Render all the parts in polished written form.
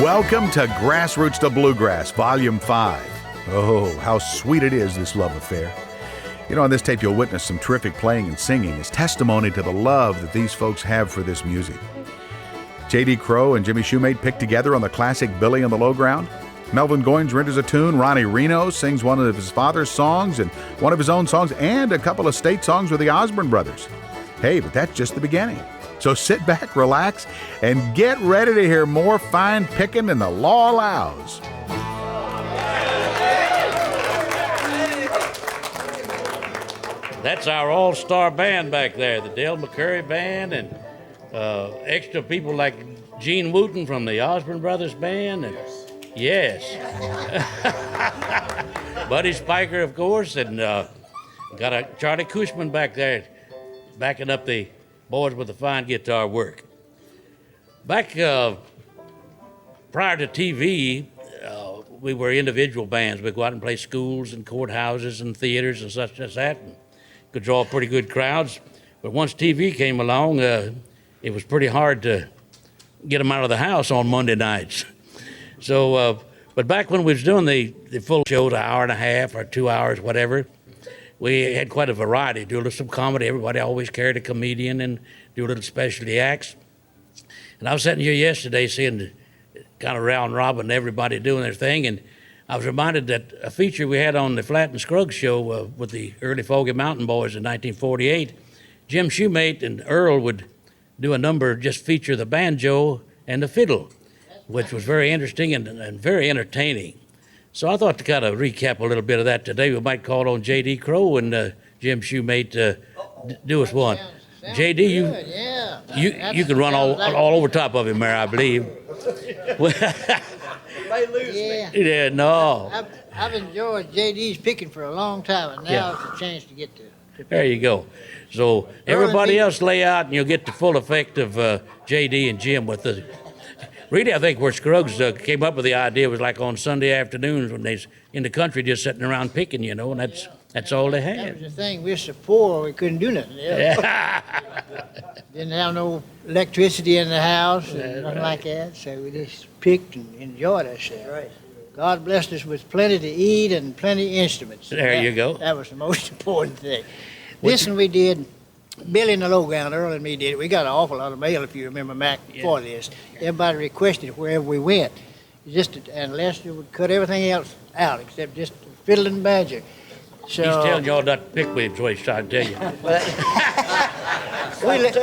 Welcome to Grassroots to Bluegrass, Volume 5. Oh, how sweet it is, this love affair. You know, on this tape, you'll witness some terrific playing and singing as testimony to the love that these folks have for this music. J.D. Crowe and Jimmy Shumate picked together on the classic Billy on the Lowground. Melvin Goins renders a tune. Ronnie Reno sings one of his father's songs and one of his own songs and a couple of state songs with the Osborne Brothers. Hey, but that's just the beginning. So sit back, relax, and get ready to hear more fine picking than the law allows. That's our all-star band back there, the Dale McCurry Band, and extra people like Gene Wooten from the Osborne Brothers Band. And, yes. Buddy Spiker, of course, and got a Charlie Cushman back there backing up the boys with the fine guitar work. Back prior to TV, we were individual bands. We'd go out and play schools and courthouses and theaters and such as that, and could draw pretty good crowds. But once TV came along, it was pretty hard to get them out of the house on Monday nights. So, but back when we was doing the full shows, an hour and a half or 2 hours, whatever, we had quite a variety. Do a little some comedy. Everybody always carried a comedian and do a little specialty acts. And I was sitting here yesterday seeing the kind of round robin, everybody doing their thing, and I was reminded that a feature we had on the Flat and Scruggs show with the early Foggy Mountain Boys in 1948, Jim Shumate and Earl would do a number just feature the banjo and the fiddle, which was very interesting and very entertaining. So I thought to kind of recap a little bit of that today, we might call on J.D. Crowe and Jim Shumate to do us one. J.D., you can run all over top of him there, I believe. Yeah, no. I've enjoyed J.D.'s picking for a long time, and now it's a chance to get to there you go. So everybody else lay out, and you'll get the full effect of J.D. and Jim with the... Really, I think where Scruggs came up with the idea was like on Sunday afternoons when they's in the country just sitting around picking, you know, and that's all they had. That was the thing. We were so poor, we couldn't do nothing else. Didn't have no electricity in the house and nothing like that, so we just picked and enjoyed ourselves. Right. God blessed us with plenty to eat and plenty of instruments. There you go. That was the most important thing. This one we did, Billy in the Lowground, Earl and me did it. We got an awful lot of mail, if you remember, Mac, for this. Everybody requested it wherever we went. And Lester would cut everything else out except just fiddle and banjo. So, he's telling y'all not to pick with him, so he's trying to tell you.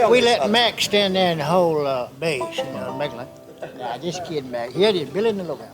we let Mac stand there and hold bass, you know, make like, nah, just kidding, Mac. Here it is, Billy in the Lowground.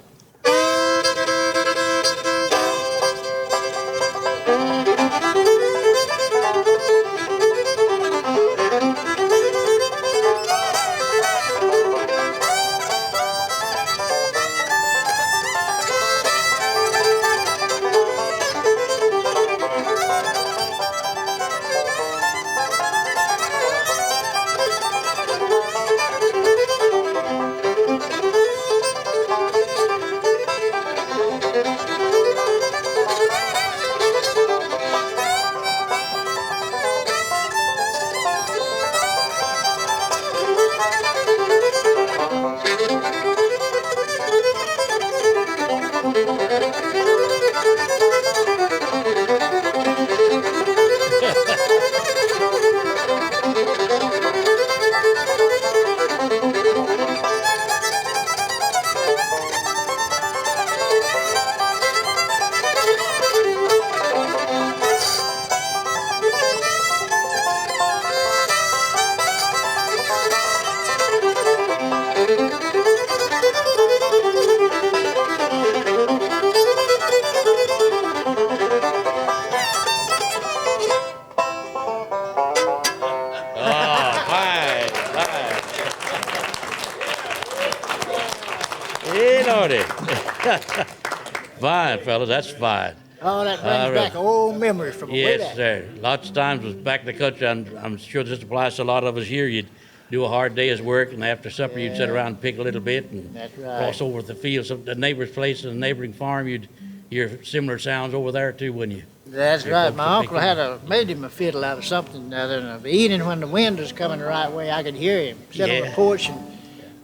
Fine, fellas, that's fine. Oh, that brings back old memories from way back. Yes, sir. Lots of times was back in the country, I'm sure this applies to a lot of us here. You'd do a hard day's work, and after supper you'd sit around and pick a little bit and cross over the fields of the neighbor's place and the neighboring farm. You'd hear similar sounds over there too, wouldn't you? That's right. My uncle made him a fiddle out of something other than the evening when the wind was coming the right way. I could hear him sit on the porch and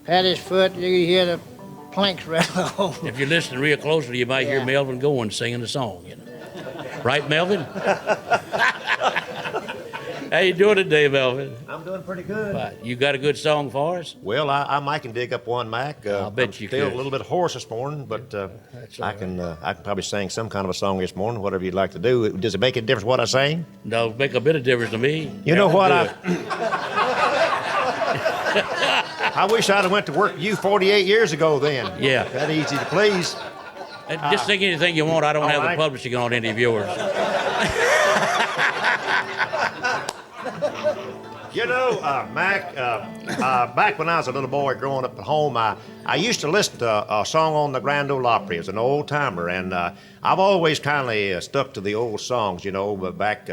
pat his foot. You could hear the clanks right along. If you're listening real closely, you might hear Yeah. Melvin Goins singing the song, Right, Melvin? How you doing today, Melvin? I'm doing pretty good. Right. You got a good song for us? Well, I might can dig up one, Mac. I'll bet I'm you still could. a little bit hoarse this morning, but That's all I can probably sing some kind of a song this morning, whatever you'd like to do. Does it make a difference what I sing? No, make a bit of difference to me. You know what? Do I wish I'd have went to work with you 48 years ago then. Yeah. That easy to please. Just sing anything you want. I don't all have right. the publishing on any of yours. You know, Mac, back when I was a little boy growing up at home, I used to listen to a song on the Grand Ole Opry as an old timer, and I've always kind of stuck to the old songs, but back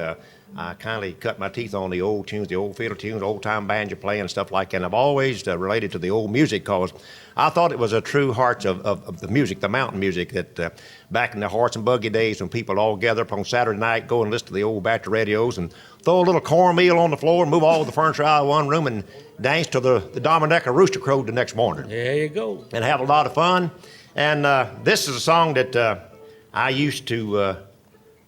I kind of cut my teeth on the old tunes, the old fiddle tunes, old time banjo playing and stuff like that. And I've always related to the old music because I thought it was a true heart of the music, the mountain music that back in the horse and buggy days when people all gather up on Saturday night, go and listen to the old battery radios and throw a little cornmeal on the floor, move all the furniture out of one room and dance till the Dominican rooster crowed the next morning. There you go. And have a lot of fun. And this is a song that I used to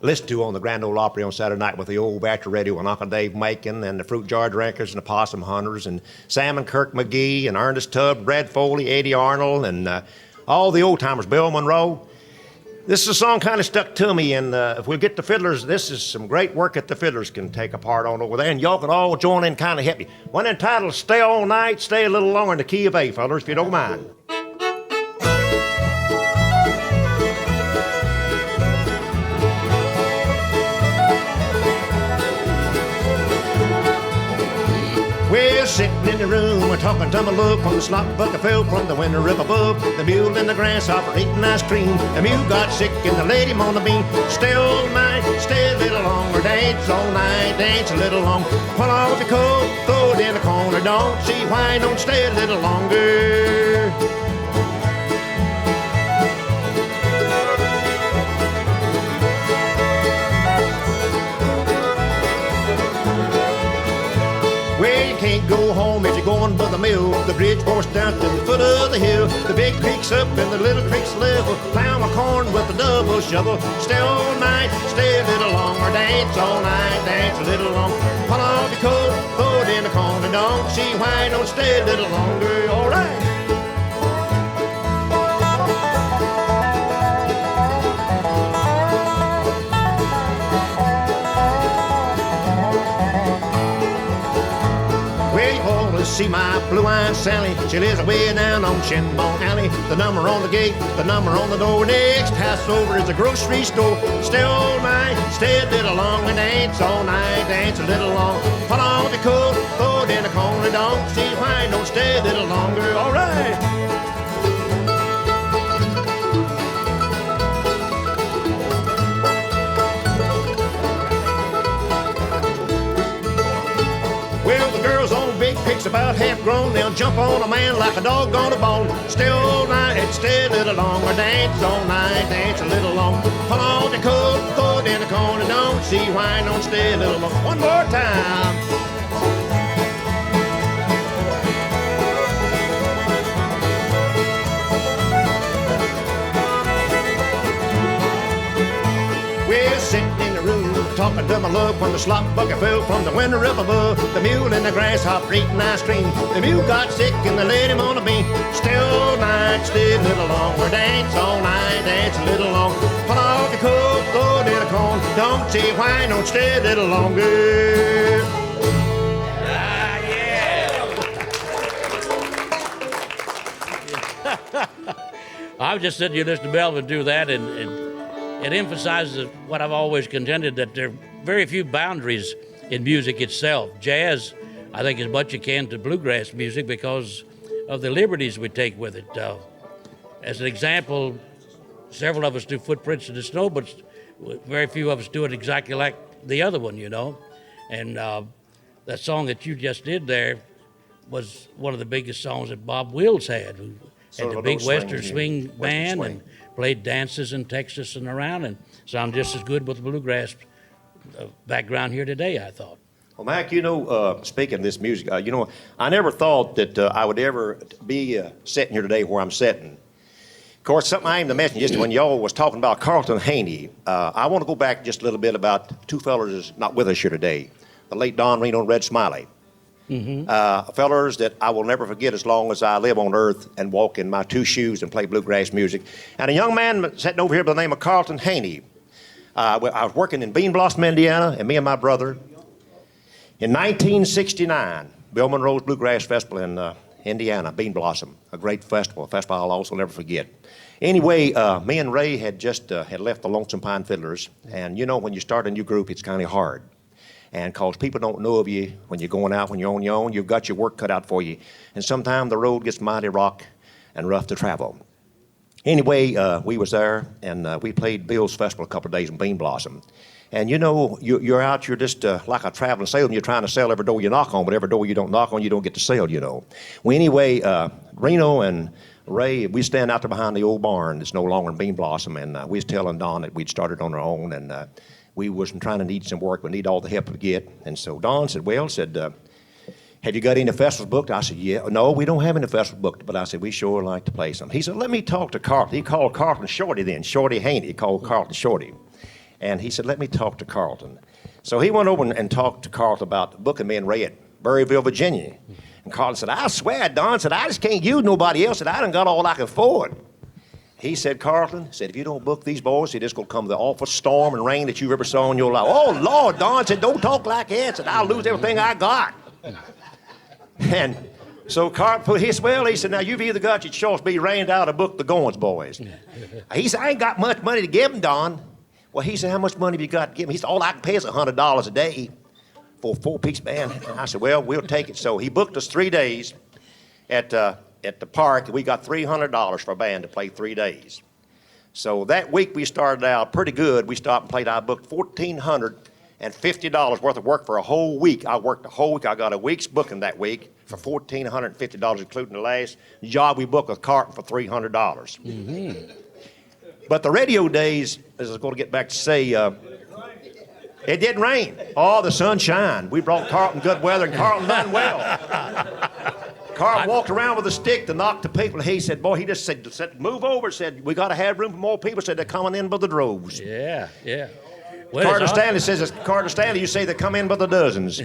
listen to on the Grand Ole Opry on Saturday night with the old battery radio and Uncle Dave Macon and the Fruit Jar Drinkers and the Possum Hunters and Sam and Kirk McGee and Ernest Tubb, Brad Foley, Eddie Arnold, and all the old timers, Bill Monroe. This is a song kind of stuck to me, and if we get the fiddlers, this is some great work that the fiddlers can take a part on over there, and y'all can all join in kind of help me. One entitled Stay All Night, Stay a Little Longer in the key of A, fellas, if you don't mind. We're sitting in the room, we're talking to my love when the slop bucket fell from the window up above. The mule and the grasshopper eating ice cream. The mule got sick and the lady on the bean. Stay all night, stay a little longer, dance all night, dance a little longer. Pull off your coat, throw it in the corner, don't see why don't stay a little longer. Well, you can't go home if you're going by the mill. The bridge forks down to the foot of the hill. The big creek's up and the little creek's level. Plow my corn with a double shovel. Stay all night, stay a little longer. Dance all night, dance a little longer. Pull off your coat, throw it in the corner. Don't see why don't stay a little longer. All right. See my blue-eyed Sally, she lives away down on Shinbone Alley. The number on the gate, the number on the door. Next house over is the grocery store. Stay all night, stay a little longer. Dance all night, dance a little long. Put on the coat, throw it in the corner. Don't see why don't stay a little longer. All right. Well, the girls on big picks about half grown. They'll jump on a man like a dog on a bone. Stay all night, stay a little longer. Dance all night, dance a little longer. Pull on the coat, throw it in the corner. Don't see why don't stay a little longer. One more time. We're sitting in the room talking to my love when the slop bucket fell from the window up above. The mule and the grasshopper eating ice cream. The mule got sick and they laid him on a beam. Stay all night, stay a little longer. Dance all night, dance a little longer. Pull off your coat, throw it in a corner. Don't see why don't stay a little longer. I was just sitting here listening to Melvin do that, and it emphasizes what I've always contended, that there are very few boundaries in music itself. Jazz, I think, as much as you can to bluegrass music because of the liberties we take with it. As an example, several of us do Footprints in the Snow, but very few of us do it exactly like the other one, And that song that you just did there was one of the biggest songs that Bob Wills had, who had the big Western Swing band and played dances in Texas and around, and sounded just as good with the bluegrass background here today, I thought. Well, Mac, speaking of this music, I never thought that I would ever be sitting here today where I'm sitting. Of course, something I aimed to mention just when y'all was talking about Carlton Haney, I want to go back just a little bit about two fellers that's not with us here today, the late Don Reno and Red Smiley. Fellers that I will never forget as long as I live on earth and walk in my two shoes and play bluegrass music. And a young man sitting over here by the name of Carlton Haney. I was working in Bean Blossom, Indiana, and me and my brother, in 1969, Bill Monroe's Bluegrass Festival in Indiana, Bean Blossom, a great festival, a festival I'll also never forget. Anyway, me and Ray had just had left the Lonesome Pine Fiddlers, and you know when you start a new group, it's kind of hard. And because people don't know of you when you're going out, when you're on your own, you've got your work cut out for you. And sometimes the road gets mighty rough and rough to travel. Anyway, we was there, and we played Bill's festival a couple of days in Bean Blossom. And you know, you're out, you're just like a traveling salesman. You're trying to sell every door you knock on, but every door you don't knock on, you don't get to sell, you know. Well, anyway, Reno and Ray, we stand out there behind the old barn that's no longer in Bean Blossom, and we was telling Don that we'd started on our own, and we wasn't trying to need some work, we need all the help we get. And so Don said, well, have you got any festivals booked? I said, yeah. No, we don't have any festivals booked, but I said, we sure like to play some. He said, let me talk to Carlton. He called Carlton Shorty then, Shorty Haney. He called Carlton Shorty. And he said, let me talk to Carlton. So he went over and talked to Carlton about booking me and Ray at Berryville, Virginia. And Carlton said, I swear, Don said, I just can't use nobody else. Said, I done got all I can afford. He said, Carlton, said, if you don't book these boys, said, it's going to come the awful storm and rain that you've ever saw in your life. Oh, Lord, Don said, don't talk like that. Said, I'll lose everything I got. And so Carlton put his, well, he said, now you've either got your choice, be rained out or book the Goins boys. He said, I ain't got much money to give them, Don. Well, he said, how much money have you got to give him? He said, all I can pay is $100 a day for a four-piece band. And I said, well, we'll take it. So he booked us 3 days at the park. We got $300 for a band to play 3 days. So that week we started out pretty good. We stopped and played. I booked $1,450 worth of work for a whole week. I worked a whole week. I got a week's booking that week for $1,450, including the last job we booked with Carlton for $300. Mm-hmm. But the radio days, as I was going to get back to say, it didn't rain. Oh, the sun shined. We brought Carlton good weather, and Carlton done well. Carlton walked around with a stick to knock the people. He said, boy, he just said move over. Said, we got to have room for more people. Said, they're coming in by the droves. Yeah, yeah. Well, Carter Stanley says, it's Carter Stanley, you say they come in by the dozens.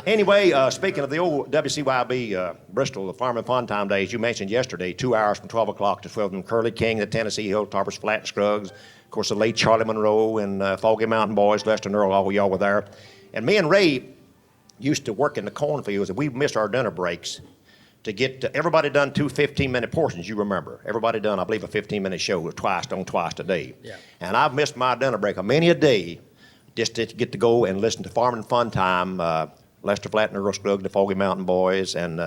Anyway, speaking of the old WCYB Bristol, the Farm and Fun Time days, you mentioned yesterday, 2 hours from 12 o'clock to 12 from Curly King, the Tennessee Hilltoppers, Flat and Scruggs, of course, the late Charlie Monroe and Foggy Mountain Boys, Lester and Earl, all y'all were there. And me and Ray used to work in the cornfields, and we missed our dinner breaks to get everybody done 2 15-minute portions, you remember. Everybody done, I believe, a 15-minute show twice a day. Yeah. And I've missed my dinner break many a day just to get to go and listen to Farm and Fun Time, Lester Flatt and Earl Scruggs, the Foggy Mountain Boys, and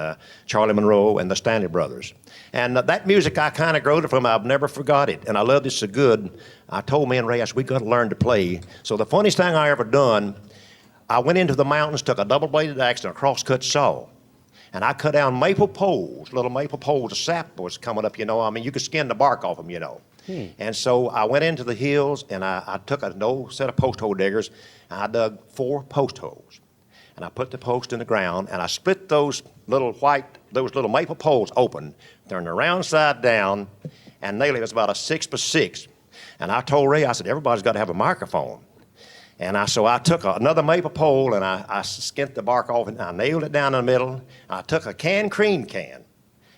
Charlie Monroe and the Stanley Brothers. And that music I kind of growed it from. I've never forgot it, and I loved it so good. I told me and Ray, I said, we got to learn to play. So the funniest thing I ever done, I went into the mountains, took a double-bladed axe and a cross-cut saw, and I cut down maple poles, little maple poles. The sap was coming up, you know. I mean, you could skin the bark off them, you know. And so I went into the hills, and I took an old set of post hole diggers, and I dug 4 post holes. And I put the post in the ground, and I split those little maple poles open, turned the round side down, and nailed it. It was about a 6x6. And I told Ray, I said, everybody's got to have a microphone. And so I took another maple pole, and I skinned the bark off, and I nailed it down in the middle. I took a cream can,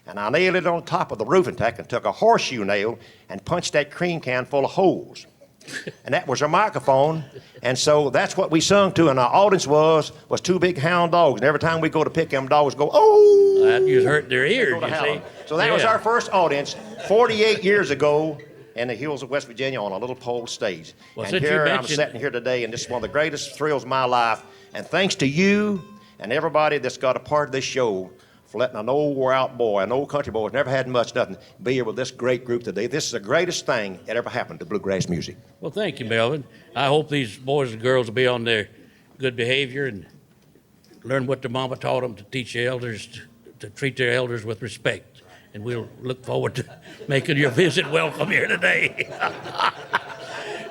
and I nailed it on top of the roofing tack and took a horseshoe nail and punched that cream can full of holes. And that was our microphone. And so that's what we sung to, and our audience was 2 big hound dogs. And every time we go to pick them, dogs go, oh! That just hurt their ears, you see. So that was our first audience 48 years ago in the hills of West Virginia on a little pole stage. Well, and here I'm sitting here today, and this is one of the greatest thrills of my life. And thanks to you and everybody that's got a part of this show for letting an old wore-out boy, an old country boy who's never had much nothing, be here with this great group today. This is the greatest thing that ever happened to bluegrass music. Well, thank you, Melvin. I hope these boys and girls will be on their good behavior and learn what their mama taught them to teach their elders, to treat their elders with respect. And we'll look forward to making your visit welcome here today.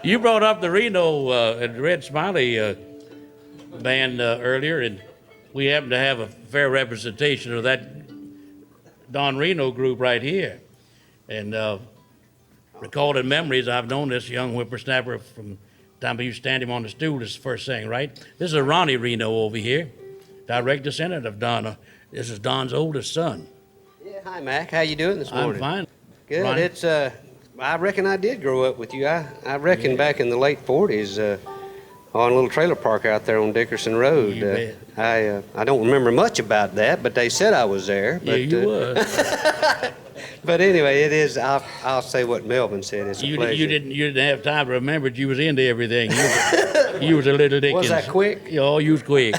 You brought up the Reno and Red Smiley band earlier, and we happen to have a fair representation of that Don Reno group right here. And recorded memories. I've known this young whippersnapper from the time I used to stand him on the stool. This is the first thing, right? This is Ronnie Reno over here, direct descendant of Donna. This is Don's oldest son. Yeah, hi, Mac. How you doing this morning? I'm fine. Good. Ronnie? It's I reckon I did grow up with you. I reckon back in the late 40s on a little trailer park out there on Dickerson Road. You bet. I don't remember much about that, but they said I was there. Yeah, But, you was. But anyway, it is. I'll say what Melvin said. It's a pleasure. You didn't have time to remember that you was into everything. You was a little Dickens. Was that quick? Oh, you was quick.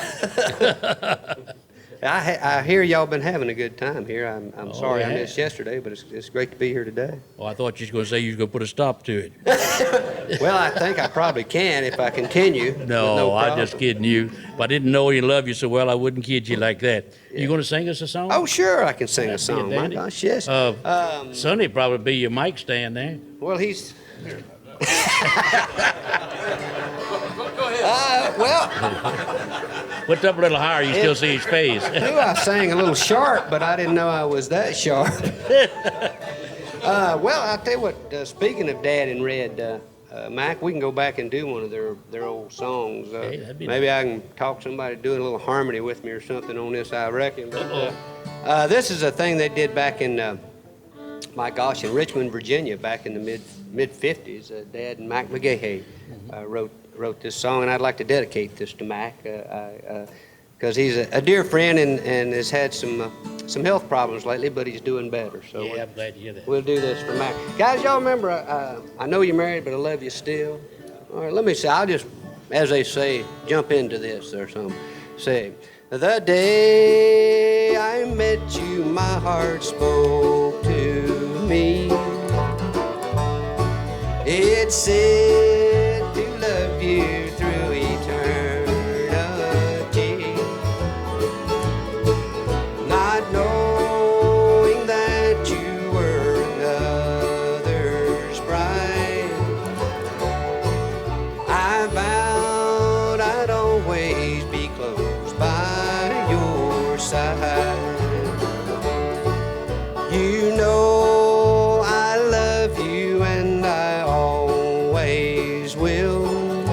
I hear y'all been having a good time here. I'm sorry I yeah. missed yesterday, but it's great to be here today. Oh, I thought you was going to say you was going to put a stop to it. Well, I think I probably can if I continue. with No, I'm problem. just kidding you. If I didn't know you loved you so well, I wouldn't kid you like that. You going to sing us a song? Oh, sure, I can sing a That'd be a song. My dandy. gosh, yes. Sonny probably be your mic stand there. Well, he's. Put it up a little higher, you still see his face. I knew I sang a little sharp, but I didn't know I was that sharp. Well, I'll tell you what, speaking of Dad and Red, Mac, we can go back and do one of their old songs. Okay, that'd be Maybe I can talk somebody doing a little harmony with me or something on this, I reckon. But, this is a thing they did back in, my gosh, in Richmond, Virginia, back in the mid-50s. Dad and Mac McGahey wrote this song, and I'd like to dedicate this to Mac because he's a dear friend and has had some health problems lately, but he's doing better. So Yeah, I'm glad to hear that. we'll do this for Mac. Guys, y'all remember, I know you're married, but I love you still. All right, let me say, I'll just, as they say, jump into this or something. Say, the day I met you, my heart spoke to me. It said to love you through eternity, not knowing that you were another's bride. I vowed I'd always be close by your side. You know I love you and I always will.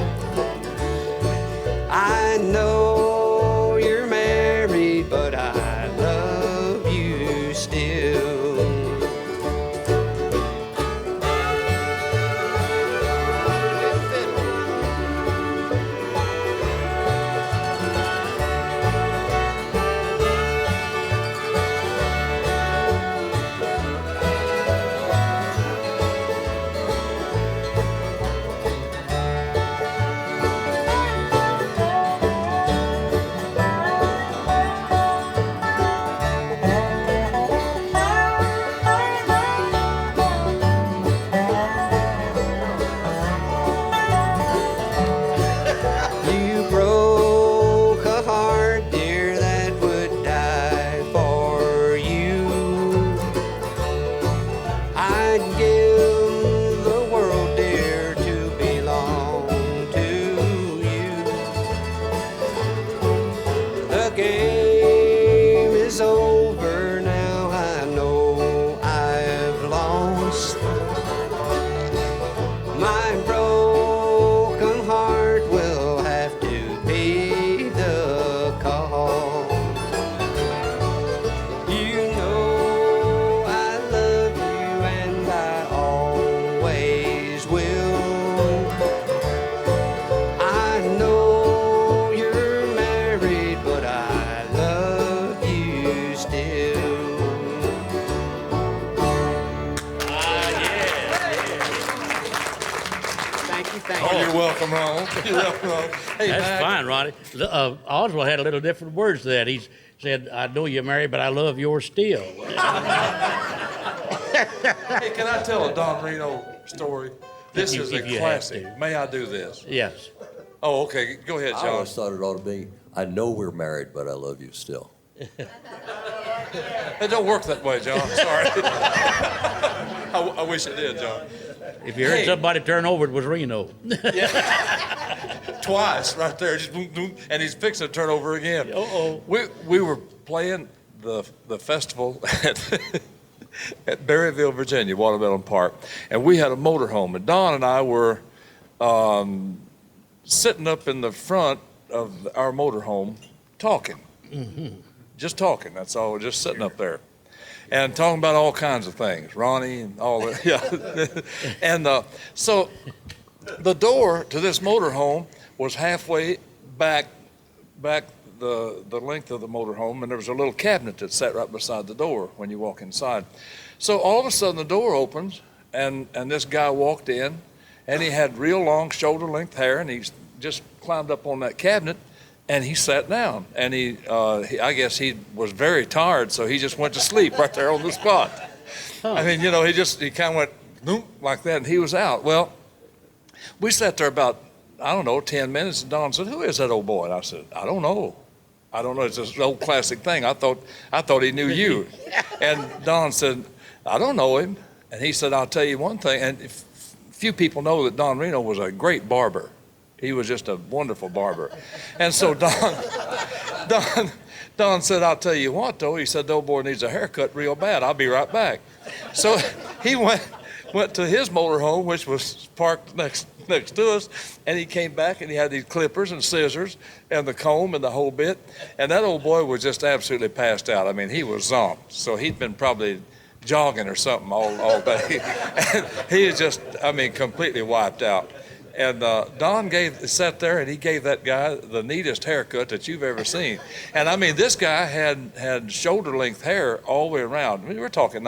I know you're married, but I love you still. You broke a heart, dear, that would die for you. I'd give the world, dear, to belong to you. The game is over now, I know I've lost. My broken heart will have to pay the cost. You know I love you and I always will. I know you're married, but I love you still. Thank you, thank Oh, you. you're welcome, Ron. You're welcome, Ron. Hey, That's Mac, fine, Ronnie. Oswald had a little different words to that. He said, I know you're married, but I love yours still. Hey, can I tell a Don Reno story? This is a if you have classic. to. May I do this? Yes. Oh, okay. Go ahead, I John. always thought it ought to be, I know we're married, but I love you still. It don't work that way, John. Sorry. I wish it did, John. If you heard Hey. somebody turn over, it was Reno. Twice, right there, just boom, boom, and he's fixing to turn over again. Uh-oh. We were playing the festival at Berryville, Virginia, Watermelon Park, and we had a motorhome. And Don and I were sitting up in the front of our motorhome talking, just talking. That's all. We're just sitting up there and talking about all kinds of things, Ronnie and all that. Yeah, and so the door to this motorhome was halfway back the length of the motorhome, and there was a little cabinet that sat right beside the door when you walk inside. So all of a sudden the door opens, and this guy walked in, and he had real long shoulder-length hair, and he just climbed up on that cabinet, and he sat down. And I guess he was very tired, so he just went to sleep right there on the spot. I mean, he kind of went boom like that, and he was out. Well, we sat there about, I don't know, 10 minutes, and Don said, "Who is that old boy?" And I said, "I don't know. It's this old classic thing. I thought he knew you." And Don said, "I don't know him." And he said, "I'll tell you one thing." And few people know that Don Reno was a great barber. He was just a wonderful barber. And so Don said, "I'll tell you what, though." He said, "The old boy needs a haircut real bad. I'll be right back." So he went to his motorhome, which was parked next to us, and he came back, and he had these clippers and scissors and the comb and the whole bit. And that old boy was just absolutely passed out. I mean, he was zonked. So he'd been probably jogging or something all day. And he is just, completely wiped out. And Don sat there, and he gave that guy the neatest haircut that you've ever seen. And this guy had shoulder-length hair all the way around. We're talking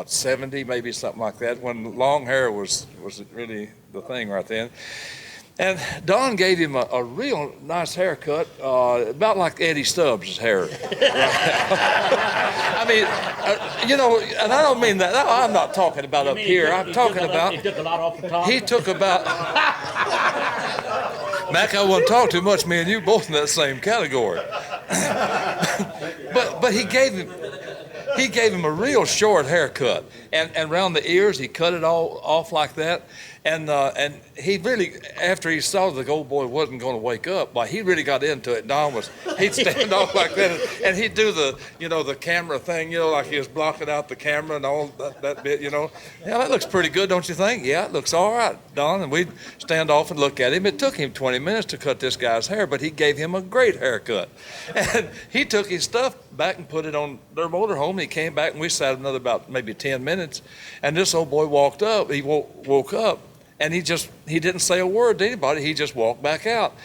70, maybe something like that, when long hair was really the thing right then. And Don gave him a real nice haircut, about like Eddie Stubbs' hair. And I don't mean that. I'm not talking about up here. I'm talking about. He took a lot off the top. He took about. Mac, I wouldn't talk too much. Me and you both in that same category. but he gave him a real short haircut, and around the ears he cut it all off like that, and he really, after he saw the old boy wasn't going to wake up, he really got into it. He'd stand off like that, and he'd do the camera thing, like he was blocking out the camera and all that bit, Yeah, that looks pretty good, don't you think? Yeah, it looks all right, Don. And we'd stand off and look at him. It took him 20 minutes to cut this guy's hair, but he gave him a great haircut, and he took his stuff back and put it on their motorhome. He came back, and we sat another about maybe 10 minutes, and this old boy walked up. He woke up, and he didn't say a word to anybody. He just walked back out.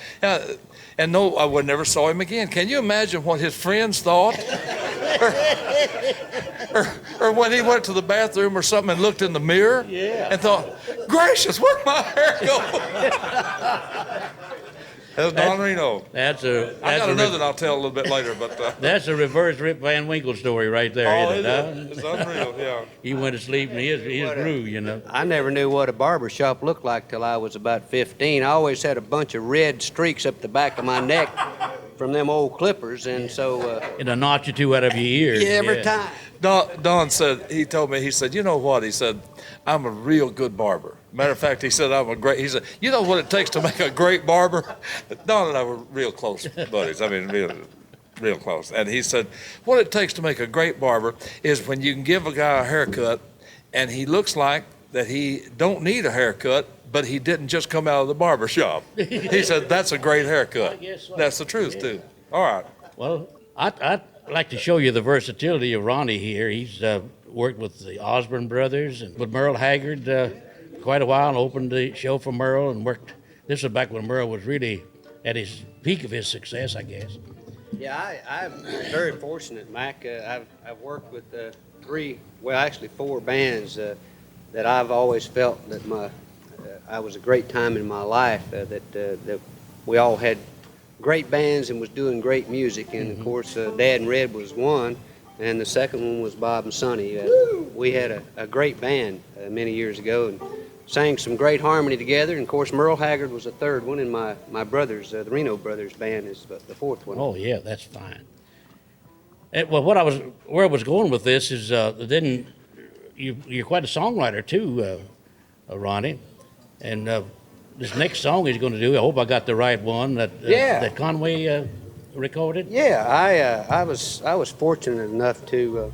And no, I would never saw him again. Can you imagine what his friends thought? or when he went to the bathroom or something and looked in the mirror and thought, "Gracious, where'd my hair go?" That's Don Reno. I got another that I'll tell a little bit later, but that's a reverse Rip Van Winkle story right there. Oh, it's unreal, yeah. He went to sleep and his grew, I never knew what a barber shop looked like till I was about 15. I always had a bunch of red streaks up the back of my neck from them old clippers, and so and a notch or two out of your ears. Every time. Don said, he told me, he said, "You know what?" He said, "I'm a real good barber." Matter of fact, he said, he said, "You know what it takes to make a great barber?" Don and I were real close buddies. Real close. And he said, "What it takes to make a great barber is when you can give a guy a haircut and he looks like that he don't need a haircut, but he didn't just come out of the barber shop." He said, "That's a great haircut." I guess so. That's the truth, too. All right. Well, I'd like to show you the versatility of Ronnie here. He's worked with the Osborne Brothers and with Merle Haggard quite a while, and opened the show for Merle, and worked. This was back when Merle was really at his peak of his success, I guess. Yeah, I'm very fortunate, Mac. I've worked with four bands that I've always felt that I was a great time in my life, that we all had great bands and was doing great music. And of course, Dad and Red was one, and the second one was Bob and Sonny. We had a great band many years ago, and sang some great harmony together. And of course, Merle Haggard was the third one, and my brothers, the Reno Brothers band, is the fourth one. Oh yeah, that's fine. Well, where I was going with this is then you're quite a songwriter too, Ronnie, and this next song he's going to do. I hope I got the right one that Conway recorded. Yeah, I was fortunate enough to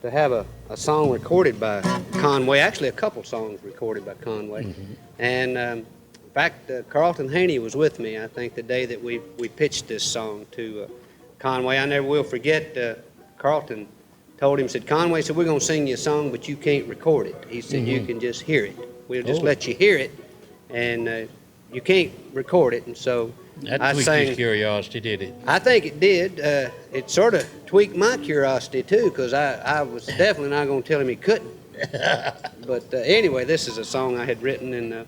to have a song recorded by Conway, actually a couple songs recorded by Conway. And in fact, Carlton Haney was with me, I think, the day that we pitched this song to Conway. I never will forget, Carlton told him, said, Conway said, we're going to sing you a song, but you can't record it. He said, you can just hear it. We'll just let you hear it, and you can't record it. And so That I tweaked sang. his curiosity, did it? I think it did. It sort of tweaked my curiosity, too, because I was definitely not going to tell him he couldn't. But anyway, this is a song I had written, and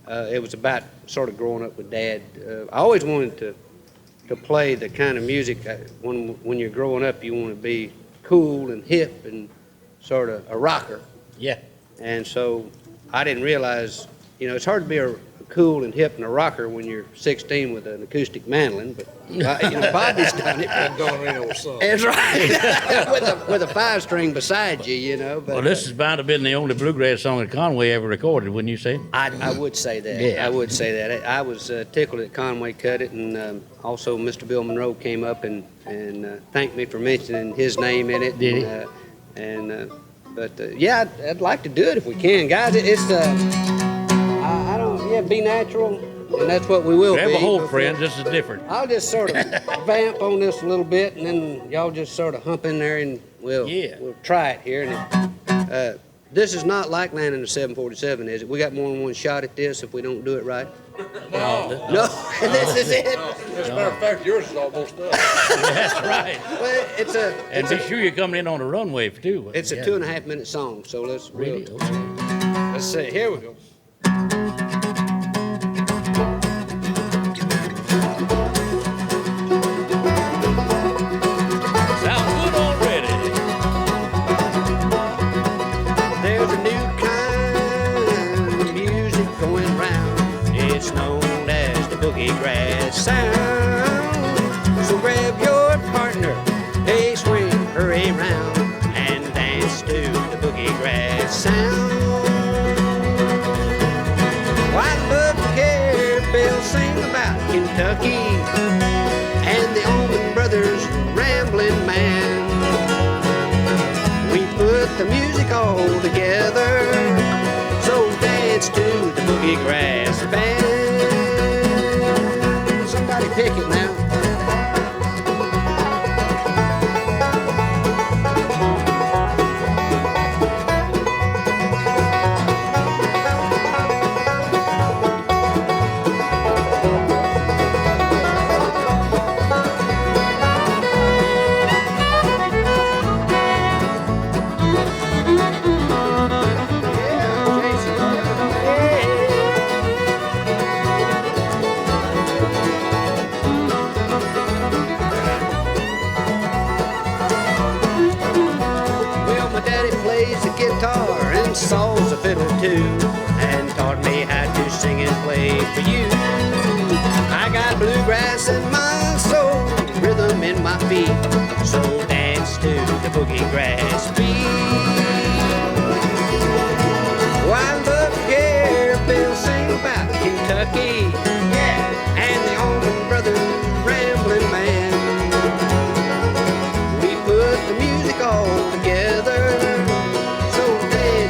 it was about sort of growing up with Dad. I always wanted to play the kind of music when you're growing up, you want to be cool and hip and sort of a rocker. Yeah. And so I didn't realize, it's hard to be a cool and hip and a rocker when you're 16 with an acoustic mandolin, but Bobby's done it. And Don Reno was son. That's right. with a 5-string beside you, But, Well, this is bound to have been the only bluegrass song that Conway ever recorded, wouldn't you say? I would say that. Yeah. I would say that. I was tickled that Conway cut it, and also Mr. Bill Monroe came up and thanked me for mentioning his name in it. Did he? But yeah, I'd like to do it if we can, guys. It's I don't. Yeah, be natural, and that's what we will Grab be. a hold, friends. This is different. I'll just sort of vamp on this a little bit, and then y'all just sort of hump in there, and we'll try it here. And this is not like landing a 747, is it? We got more than one shot at this if we don't do it right. No. This is it. As a matter of fact, yours is almost done. That's right. Well, And be sure you're coming in on the runway, too. it's a 2.5-minute song, so let's Really? let's see. Here we go. Sounds good already. There's a new kind of music going round. It's known as the bluegrass sound. So grab your partner, hey swing, hurry round, and dance to the bluegrass sound. White Buck Bill sing about Kentucky and the Osborne Brothers rambling man. We put the music all together, so dance to the bluegrass band. Somebody pick it now. Guitar and saws a fiddle too, and taught me how to sing and play for you. I got bluegrass in my soul, rhythm in my feet, so dance to the boogie grass beat. Wild Buck Bill sing about Kentucky, and the Osborne Brothers rambling man. We put the music all together,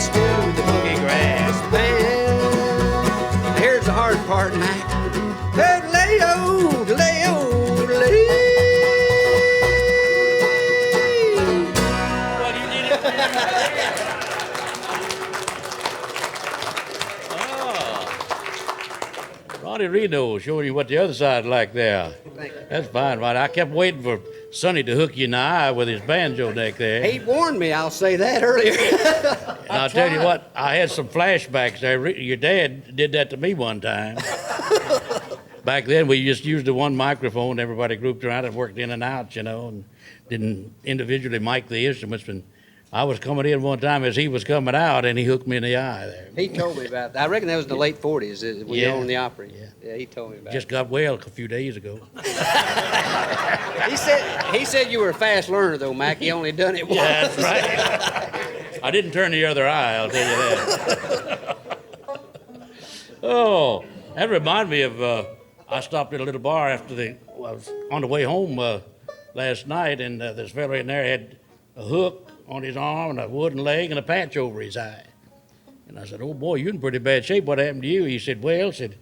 to the bluegrass band. Here's the hard part, Mac. Ronnie Reno showing you what the other side's like there. Thank you. That's fine, right? I kept waiting for Sonny to hook you in the eye with his banjo neck there. He warned me, I'll say that earlier. And I'll tell you what, I had some flashbacks there. Your dad did that to me one time. Back then, we just used the one microphone. Everybody grouped around and worked in and out, and didn't individually mic the instruments. And I was coming in one time as he was coming out, and he hooked me in the eye there. He told me about that. I reckon that was in the late 40s when you owned the Opry. Yeah, he told me about Just it. got well a few days ago. He said you were a fast learner, though, Mac. He only done it once. Yeah, that's right. I didn't turn the other eye, I'll tell you that. Oh, that reminded me of, I stopped at a little bar I was on the way home last night, and this fella in there had a hook on his arm and a wooden leg and a patch over his eye. And I said, "Oh boy, you're in pretty bad shape. What happened to you?" He said, "Well," said,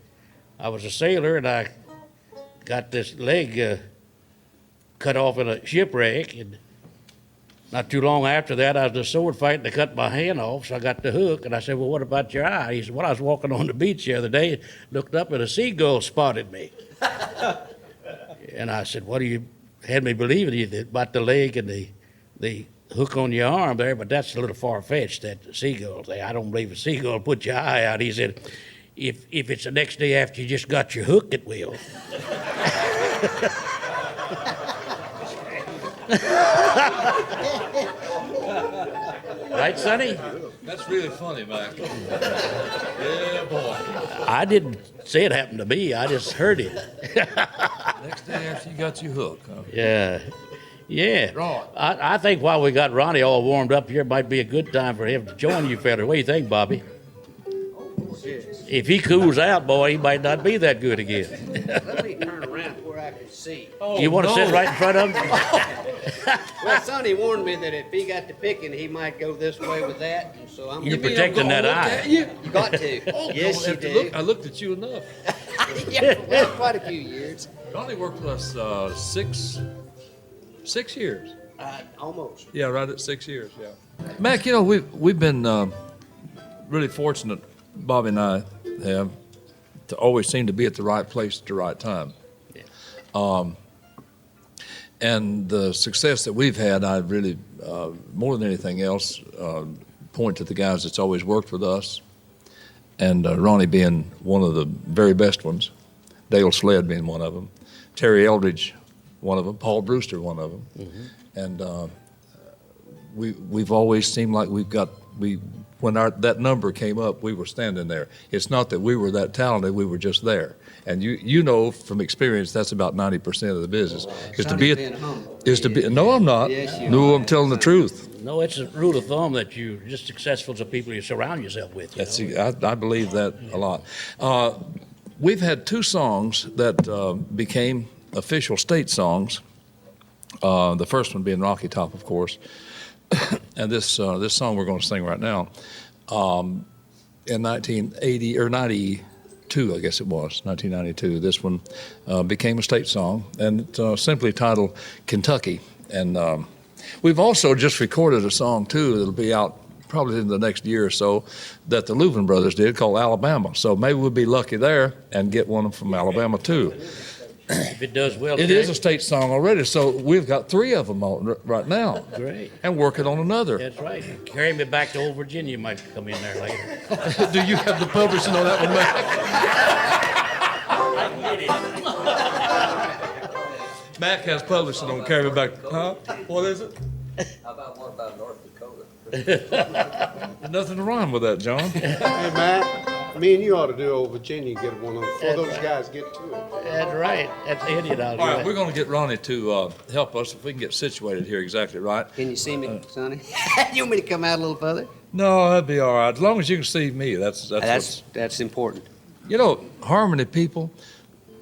"I was a sailor and I got this leg cut off in a shipwreck, and not too long after that, I was in a sword fight and they cut my hand off, so I got the hook." And I said, "Well, what about your eye?" He said, "Well, I was walking on the beach the other day, looked up and a seagull spotted me." And I said, "What do you had me believing you about the leg and the hook on your arm there, but that's a little far-fetched, that seagull thing. I don't believe a seagull put your eye out." He said, if it's the next day after you just got your hook, it will." Right, Sonny? That's really funny, Mac. Yeah, boy. I didn't say it happened to me. I just heard it. Next day after you got your hook, huh? Yeah. Yeah. Right. I think while we got Ronnie all warmed up here, it might be a good time for him to join you fellas. What do you think, Bobby? If he cools out, boy, he might not be that good again. Let me turn around where I can see. You want to sit right in front of him? Well, Sonny warned me that if he got to picking, he might go this way with that, and so I'm You're gonna protecting that eye. You got to. Yes, you do. I looked at you enough. Yeah, well, quite a few years. Ronnie worked with us 6 years. Almost. Yeah, right at 6 years. Yeah. Mac, you know we've been really fortunate, Bobby and I have, to always seem to be at the right place at the right time. Yeah. And the success that we've had, I really, more than anything else, point to the guys that's always worked with us, and Ronnie being one of the very best ones, Dale Sled being one of them, Terry Eldridge, one of them, Paul Brewster, one of them, and we've always seemed like when that number came up, we were standing there. It's not that we were that talented; we were just there. And you know from experience, that's about 90% of the business. No, I'm not. Yes, you No, are. I'm telling the truth. No, it's a rule of thumb that you're just successful as the people you surround yourself with. You know? I believe that a lot. We've had 2 songs that became official state songs. The first one being Rocky Top, of course, and this song we're going to sing right now, in 1980 or 92, I guess it was 1992. This one became a state song, and it's simply titled "Kentucky." And we've also just recorded a song too that'll be out probably in the next year or so that the Melvin Brothers did called "Alabama." So maybe we'll be lucky there and get one from Alabama too. If it does well, It is a state song already, so we've got 3 of them on right now. Great. And working on another. That's right. Carry me back to old Virginia might come in there later. Do you have the publishing on that one, Mac? Mac has publishing on Carry Me Back. Huh? What is it? How about one about North Dakota? There's nothing to rhyme with that, John. Hey, Matt, me and you ought to do old Virginia and get one of them before those guys get to it. That's right. That's Indian out All right, here. we're going to get Ronnie to help us if we can get situated here exactly right. Can you see me, Sonny? You want me to come out a little further? No, that'd be all right. As long as you can see me, that's That's important. You know, harmony people,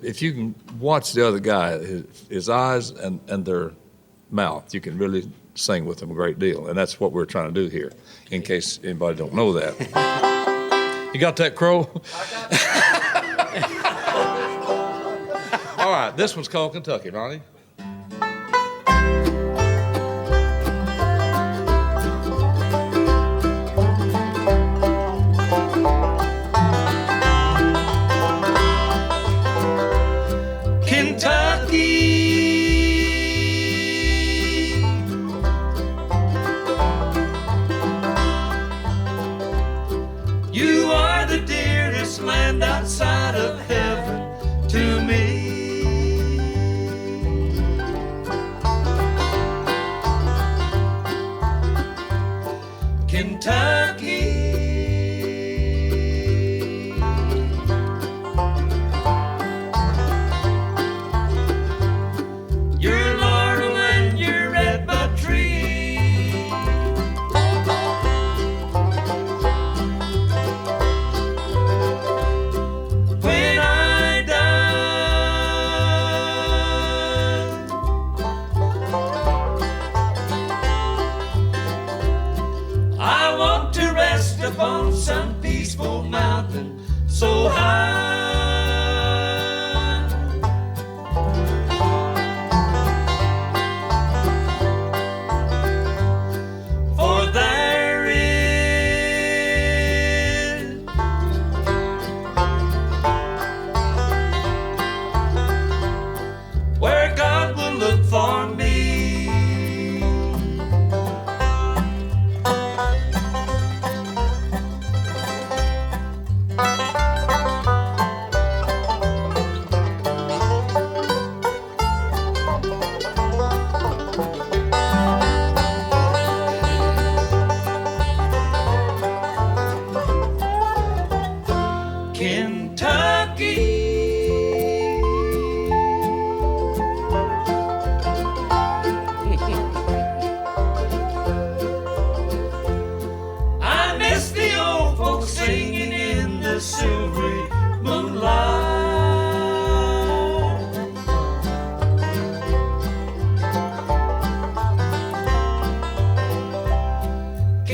if you can watch the other guy, his eyes and their mouth, you can really sing with them a great deal. And that's what we're trying to do here, in case anybody don't know that. You got that, Crow? All right, this one's called Kentucky, Ronnie. You are the dearest land outside of heaven to me.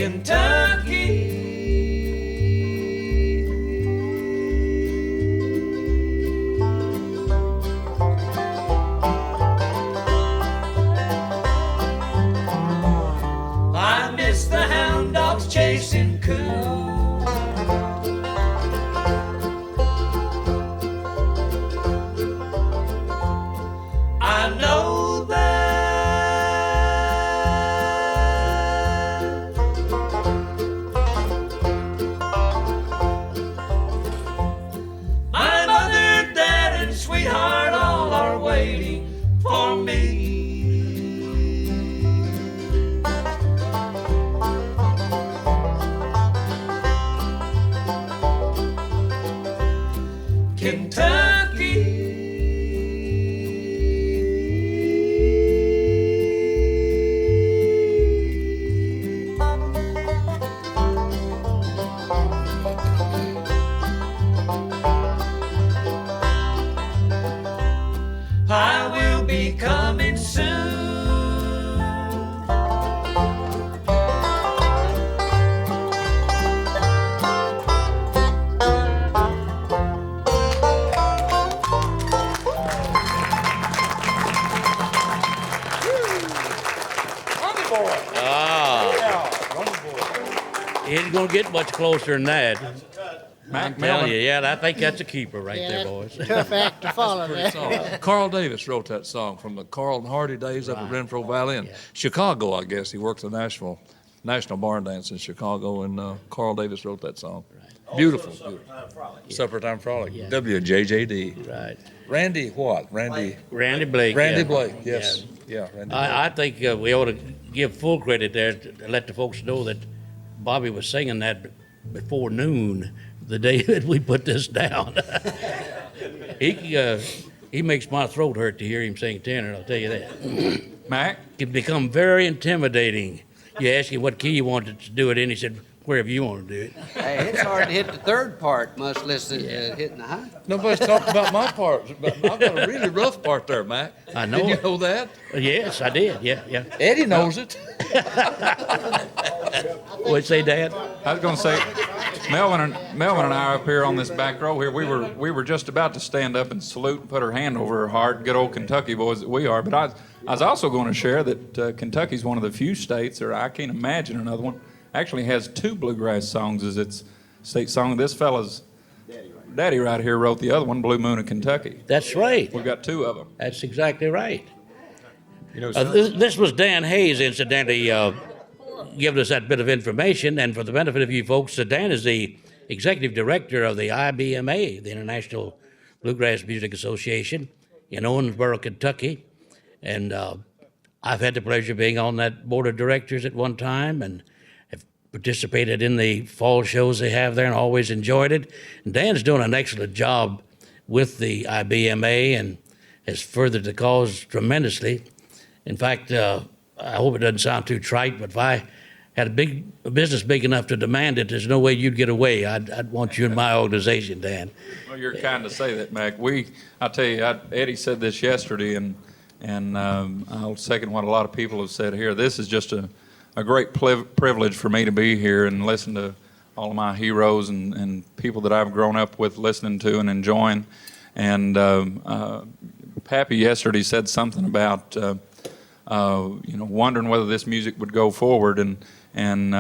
Kentucky. I miss the hound dogs chasing coon. I know that my mother, dad, and sweetheart all are waiting for me. I will be coming soon. It ain't gonna get much closer than that. I'm telling Melvin. you, yeah, I think that's a keeper right Yeah, there, that's boys. a tough act to follow Pretty there. song. Carl Davis wrote that song from the Carl and Hardy days up at Renfro Valley in Chicago, I guess. He worked the National Barn Dance in Chicago, and Carl Davis wrote that song. Beautiful. Supper Time Frolic. Yeah. WJJD. Right. Randy what? Randy Blake. Randy yeah. Blake, yes. Yeah, Randy Blake. I think we ought to give full credit there to let the folks know that Bobby was singing that before noon the day that we put this down. He makes my throat hurt to hear him sing tenor, I'll tell you that. Mac? It can become very intimidating. You ask him what key you wanted to do it in, he said, wherever you want to do it. Hey, it's hard to hit the third part, much less hitting the high. Nobody's talked about my part. But I've got a really rough part there, Mac. I know Did you it. know that? Yes, I did, yeah. Eddie knows it. What'd you say, Dad? I was going to say, Melvin and I up here on this back row here, we were just about to stand up and salute and put our hand over her heart, good old Kentucky boys that we are. But I was also going to share that Kentucky's one of the few states, or I can't imagine another one, actually has two bluegrass songs as its state song. This fella's daddy right here wrote the other one, Blue Moon of Kentucky. That's right. We've got two of them. That's exactly right. You know, This was Dan Hayes, incidentally, giving us that bit of information. And for the benefit of you folks, Dan is the executive director of the IBMA, the International Bluegrass Music Association, in Owensboro, Kentucky. And I've had the pleasure of being on that board of directors at one time and have participated in the fall shows they have there and always enjoyed it. And Dan's doing an excellent job with the IBMA and has furthered the cause tremendously. In fact, I hope it doesn't sound too trite, but if I had a business big enough to demand it, there's no way you'd get away. I'd want you in my organization, Dan. Well, you're kind to say that, Mac. I tell you, Eddie said this yesterday, and I'll second what a lot of people have said here. This is just a great privilege for me to be here and listen to all of my heroes and people that I've grown up with listening to and enjoying. And Pappy yesterday said something about wondering whether this music would go forward. And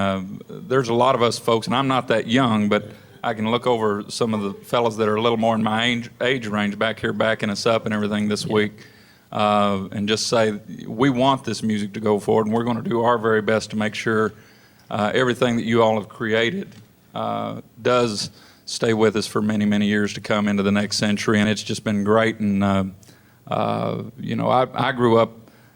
there's a lot of us folks, and I'm not that young, but I can look over some of the fellas that are a little more in my age range back here backing us up and everything this week, and just say we want this music to go forward, and we're going to do our very best to make sure everything that you all have created does stay with us for many, many years to come into the next century. And it's just been great. And I grew up.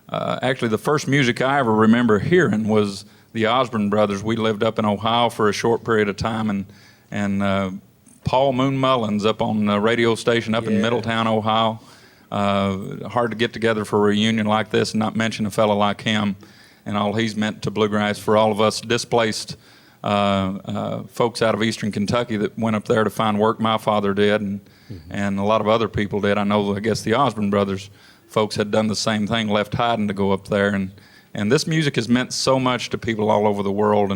Actually, the first music I ever remember hearing was the Osborne Brothers. We lived up in Ohio for a short period of time, and Paul Moon Mullins up on the radio station up in Middletown, Ohio. Hard to get together for a reunion like this and not mention a fellow like him and all he's meant to bluegrass for all of us displaced folks out of eastern Kentucky that went up there to find work. My father did, and a lot of other people did. I guess the Osborne Brothers folks had done the same thing, left hiding to go up there. And this music has meant so much to people all over the world.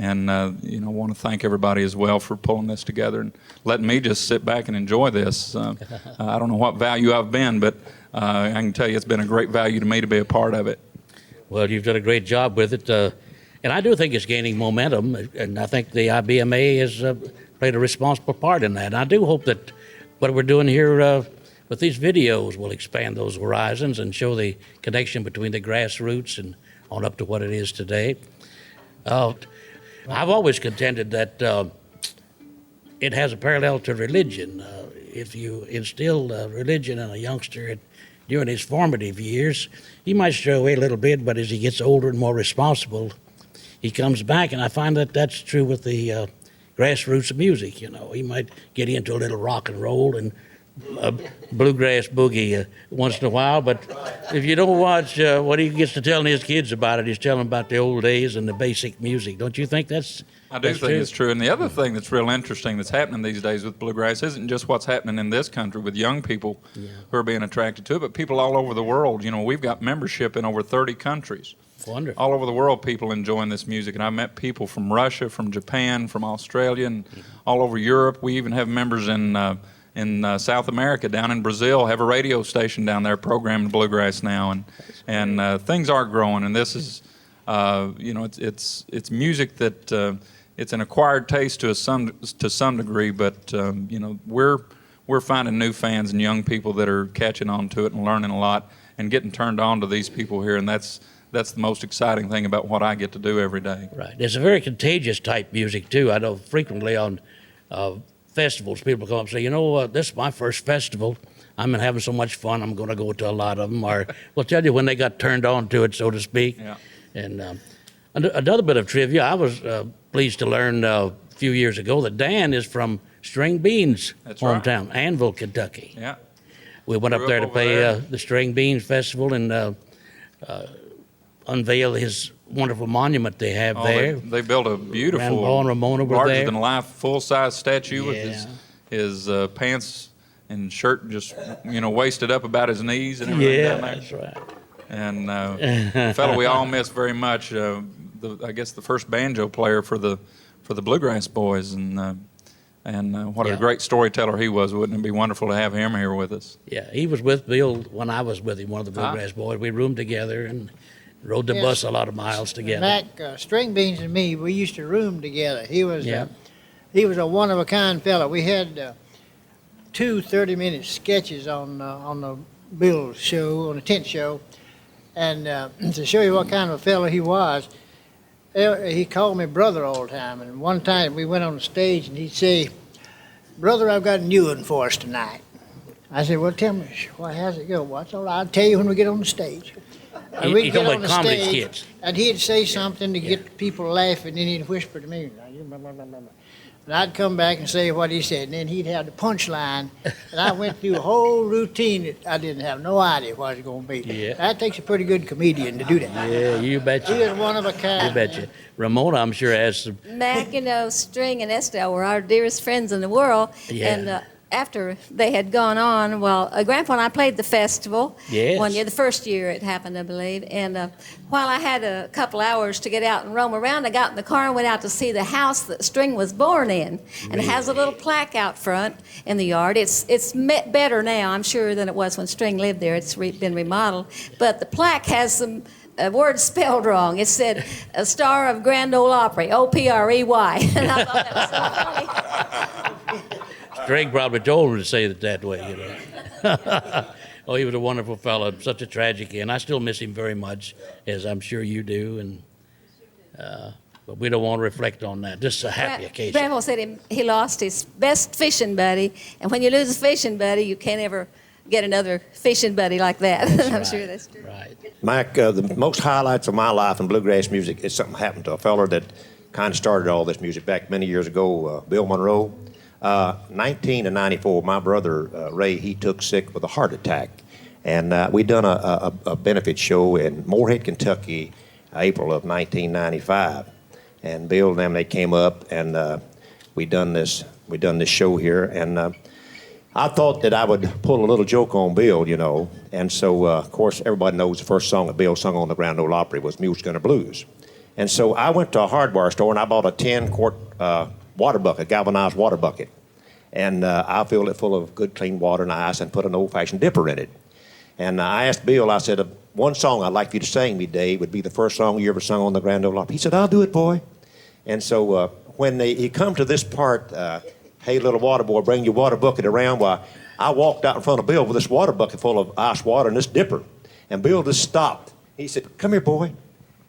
want to thank everybody as well for pulling this together and letting me just sit back and enjoy this. I don't know what value I've been, but I can tell you it's been a great value to me to be a part of it. Well, you've done a great job with it, and I do think it's gaining momentum, and I think the IBMA has played a responsible part in that. And I do hope that what we're doing here with these videos will expand those horizons and show the connection between the grassroots and on up to what it is today. I've always contended that it has a parallel to religion. If you instill religion in a youngster during his formative years, he might stray away a little bit, but as he gets older and more responsible, he comes back. And I find that that's true with the grassroots of music. He might get into a little rock and roll and bluegrass boogie once in a while, but if you don't watch what he gets to telling his kids about it, he's telling them about the old days and the basic music. Don't you think that's I do think it's true. And the other thing that's real interesting that's happening these days with bluegrass isn't just what's happening in this country with young people who are being attracted to it, but people all over the world. We've got membership in over 30 countries. Wonderful. All over the world, people enjoying this music. And I've met people from Russia, from Japan, from Australia, and all over Europe. We even have members in South America, down in Brazil, have a radio station down there programming bluegrass now, and things are growing. And this is, it's music that it's an acquired taste to some degree, but we're finding new fans and young people that are catching on to it and learning a lot and getting turned on to these people here, and that's the most exciting thing about what I get to do every day. Right. It's a very contagious type music too. I know frequently on festivals, people come up and say, this is my first festival. I'm having so much fun, I'm going to go to a lot of them. Or we'll tell you when they got turned on to it, so to speak. Yeah. And another bit of trivia, I was pleased to learn a few years ago that Dan is from String Bean's hometown, right. Annville, Kentucky. Yeah. We went up there to play the String Beans Festival and unveil his wonderful monument they have there. They built a beautiful, Grandpa and Ramona were there. larger-than-life, full-size statue with his pants and shirt just, wasted up about his knees and everything down there. That's right. And a fellow we all miss very much, I guess the first banjo player for the Bluegrass Boys, and what a great storyteller he was. Wouldn't it be wonderful to have him here with us? Yeah, he was with Bill when I was with him, one of the Bluegrass Boys. We roomed together and rode the bus a lot of miles together. Mac, String Beans and me, we used to room together. He was a one-of-a-kind fella. We had 2 30-minute sketches on the Bill show, on the tent show. And to show you what kind of a fellow he was, he called me brother all the time. And one time we went on the stage and he'd say, "Brother, I've got a new one for us tonight." I said, "Well, tell me, how's it go?" "Well, it's all right. I'll tell you when we get on the stage." And we'd get on the stage, and he'd say something to get people laughing, and then he'd whisper to me, and I'd come back and say what he said, and then he'd have the punchline, and I went through a whole routine that I didn't have no idea what it was going to be. Yeah. That takes a pretty good comedian to do that. Yeah, you betcha. He is one of a kind. You betcha. Ramona, I'm sure, has some. Mac, String and Estelle were our dearest friends in the world. Yeah. And after they had gone on, Grandpa and I played the festival one year, the first year it happened, I believe. And while I had a couple hours to get out and roam around, I got in the car and went out to see the house that String was born in. And it has a little plaque out front in the yard. It's better now, I'm sure, than it was when String lived there. It's been remodeled. But the plaque has some words spelled wrong. It said, "A star of Grand Ole Opry, O-P-R-E-Y." And I thought that was so funny. String probably told him to say it that way, Oh, he was a wonderful fellow, such a tragic end. I still miss him very much, as I'm sure you do. And but we don't want to reflect on that. This is a happy occasion. Grandpa said he lost his best fishing buddy, and when you lose a fishing buddy, you can't ever get another fishing buddy like that. I'm sure that's true. Right. Mac, the most highlights of my life in bluegrass music is something happened to a fella that kind of started all this music back many years ago, Bill Monroe. 1994, my brother Ray, he took sick with a heart attack, and we done a benefit show in Moorhead, Kentucky, April of 1995. And Bill and them, they came up, and we done this show here, and I thought that I would pull a little joke on Bill, and so of course everybody knows the first song that Bill sung on the Grand Ole Opry was "Mule Gunner Blues," And so I went to a hardware store and I bought a 10-quart water bucket, galvanized water bucket. And I filled it full of good, clean water and ice and put an old-fashioned dipper in it. And I asked Bill, I said, one song I'd like for you to sing me, Dave, would be the first song you ever sung on the Grand Ole Opry. He said, I'll do it, boy. And so when he come to this part, hey, little water boy, bring your water bucket around, well, I walked out in front of Bill with this water bucket full of ice water and this dipper. And Bill just stopped. He said, come here, boy.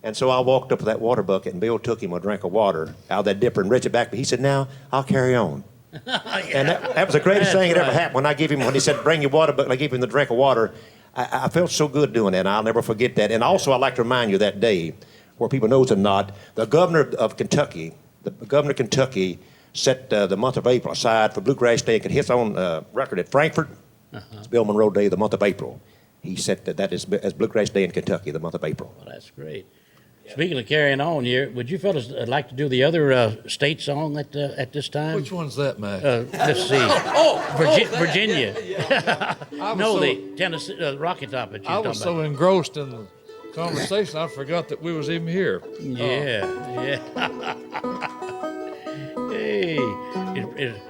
And so I walked up to that water bucket, and Bill took him a drink of water out of that dipper and reached it back. But he said, now, I'll carry on. And that was the greatest thing that ever happened. When he said, bring your water bucket, and I gave him the drink of water, I felt so good doing that, and I'll never forget that. And also, I'd like to remind you that day, where people knows or not, the governor of Kentucky, set the month of April aside for Bluegrass Day and could hit his own record at Frankfort. It's Bill Monroe Day, the month of April. He set that as Bluegrass Day in Kentucky, the month of April. Well, that's great. Speaking of carrying on here, would you fellas like to do the other state song at this time? Which one's that, Mac? Let's see. Virginia. No, the Tennessee Rocky Top that you I talking was about. so engrossed in the conversation, I forgot that we was even here. Yeah. Hey.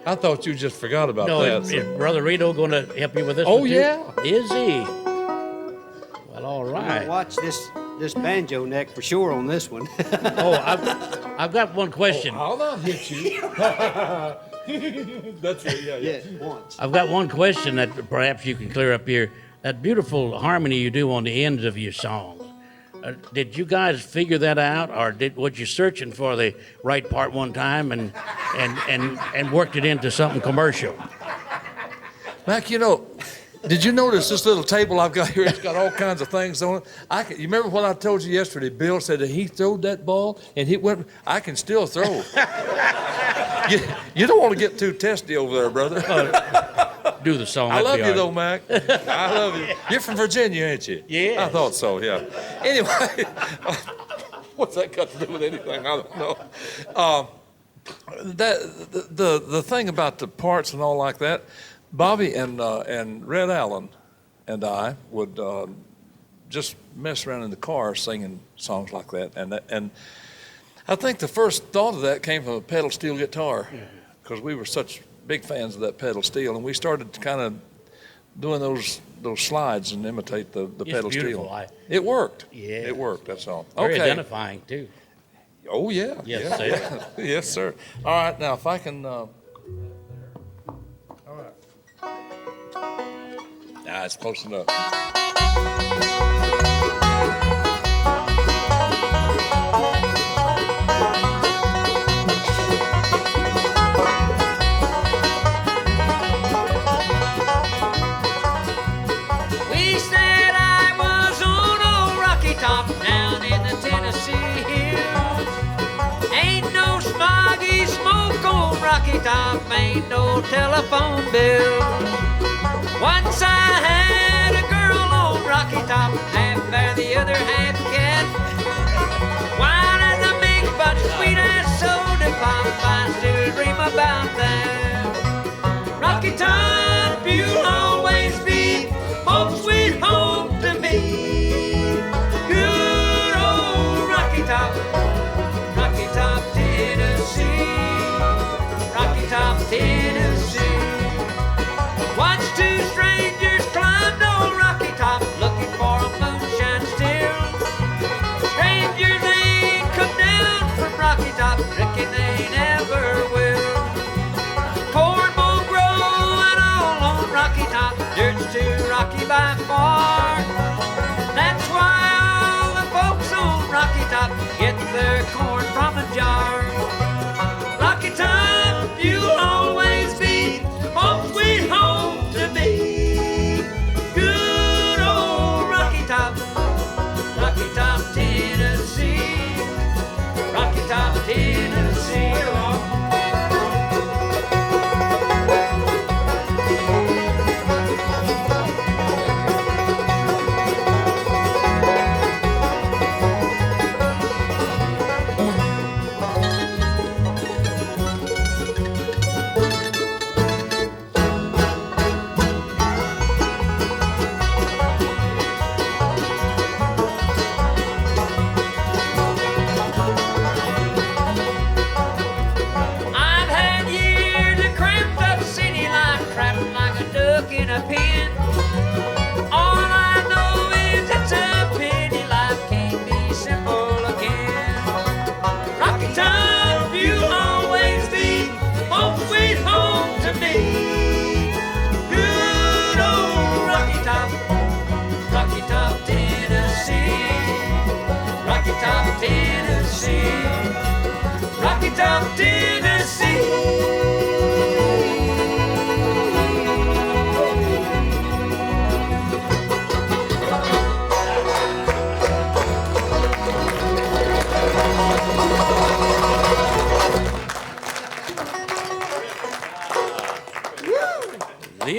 I thought you just forgot about that. Is Brother Reno going to help you with this Oh, one too? yeah. Is he? Well, all right. Watch this banjo neck for sure on this one. Oh, I've got one question. I'll not hit you. That's right, yeah. Yes, once. I've got one question that perhaps you can clear up here. That beautiful harmony you do on the ends of your songs. Did you guys figure that out, or was you searching for the right part one time and worked it into something commercial? Mac, did you notice this little table I've got here? It's got all kinds of things on it. You remember what I told you yesterday? Bill said that he throwed that ball and he went. I can still throw. You don't want to get too testy over there, brother. Do the song. I love you though, Mac. I love you. You're from Virginia, ain't you? Yeah. I thought so. Yeah. Anyway, what's that got to do with anything? I don't know. The thing about the parts and all like that. Bobby and Red Allen and I would just mess around in the car singing songs like that. And I think the first thought of that came from a pedal steel guitar, because we were such big fans of that pedal steel, and we started kind of doing those slides and imitate the pedal beautiful. steel. It worked. Yeah. It worked, that's all. Very okay. identifying, too. Oh, yeah. Yes, yeah. sir. Yes, sir. All right, now if I can... all right. It's close enough. We said I was on old Rocky Top down in the Tennessee hills. Ain't no smoggy smoke on Rocky Top, ain't no telephone bills. Once I had a girl on Rocky Top, half bear, the other half cat. Wine as a mink, but sweet as soda pop, I still dream about that. Rocky Top, you'll always be home sweet home to me. Good old Rocky Top, Tennessee. Rocky Top, Tennessee. Watched two strangers climbed on Rocky Top, looking for a moonshine still. Strangers ain't come down from Rocky Top, reckon they never will. Corn won't grow at all on Rocky Top, dirt's too rocky by far. That's why all the folks on Rocky Top get their corn from a jar. Rocky Top, you'll always be home sweet home to me. Good old Rocky Top, Tennessee. Rocky Top, Tennessee.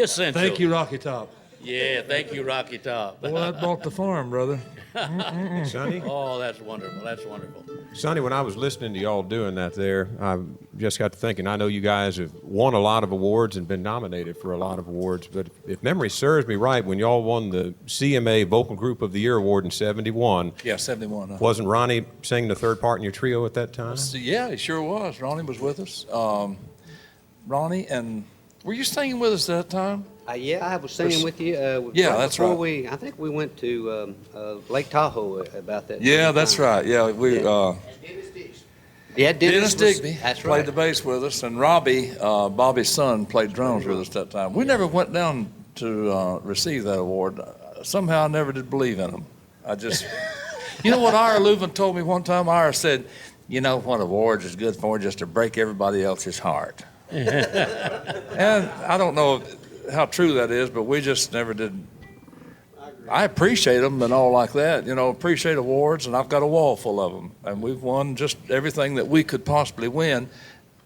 The essential. Thank you, Rocky Top. Yeah, thank you, Rocky Top. Boy, that bought the farm, brother. Sonny? Oh, that's wonderful. That's wonderful. Sonny, when I was listening to y'all doing that there, I just got to thinking, I know you guys have won a lot of awards and been nominated for a lot of awards, but if memory serves me right, when y'all won the CMA Vocal Group of the Year award in 71. Yeah, 71. Wasn't Ronnie singing the third part in your trio at that time? Yeah, he sure was. Ronnie was with us. Ronnie, and were you singing with us at that time? Yeah, I was singing with you. Yeah, right that's before right. I think we went to Lake Tahoe about that. Yeah, same that's time. right. Yeah, we. Yeah, Dennis was- Digby That's played right. the bass with us, and Robbie, Bobby's son, played drums with us that time. We never went down to receive that award. Somehow I never did believe in them. I just, you know what Ira Leuven told me one time? Ira said, you know what awards is good for? Just to break everybody else's heart. And I don't know how true that is, but we just never did. I appreciate them and all like that, you know, appreciate awards, and I've got a wall full of them. And we've won just everything that we could possibly win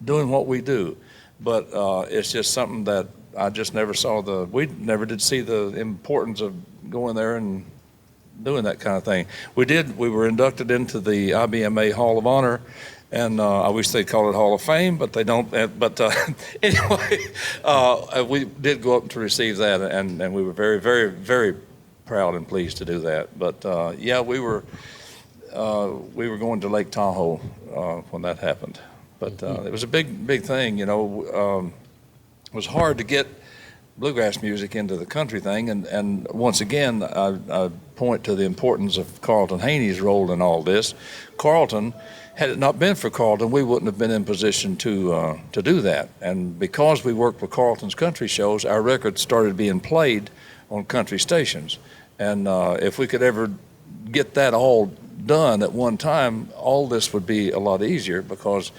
doing what we do. But it's just something that I just never saw we never did see the importance of going there and doing that kind of thing. We were inducted into the IBMA Hall of Honor, and I wish they'd call it Hall of Fame, but they don't. But anyway, we did go up to receive that, and we were very, very, very proud and pleased to do that. But yeah, we were going to Lake Tahoe when that happened. But it was a big thing, you know. It was hard to get bluegrass music into the country thing, and once again, I point to the importance of Carlton Haney's role in all this. Carlton, had it not been for Carlton, we wouldn't have been in position to do that. And because we worked with Carlton's country shows, our records started being played on country stations. And if we could ever get that all done at one time, all this would be a lot easier, because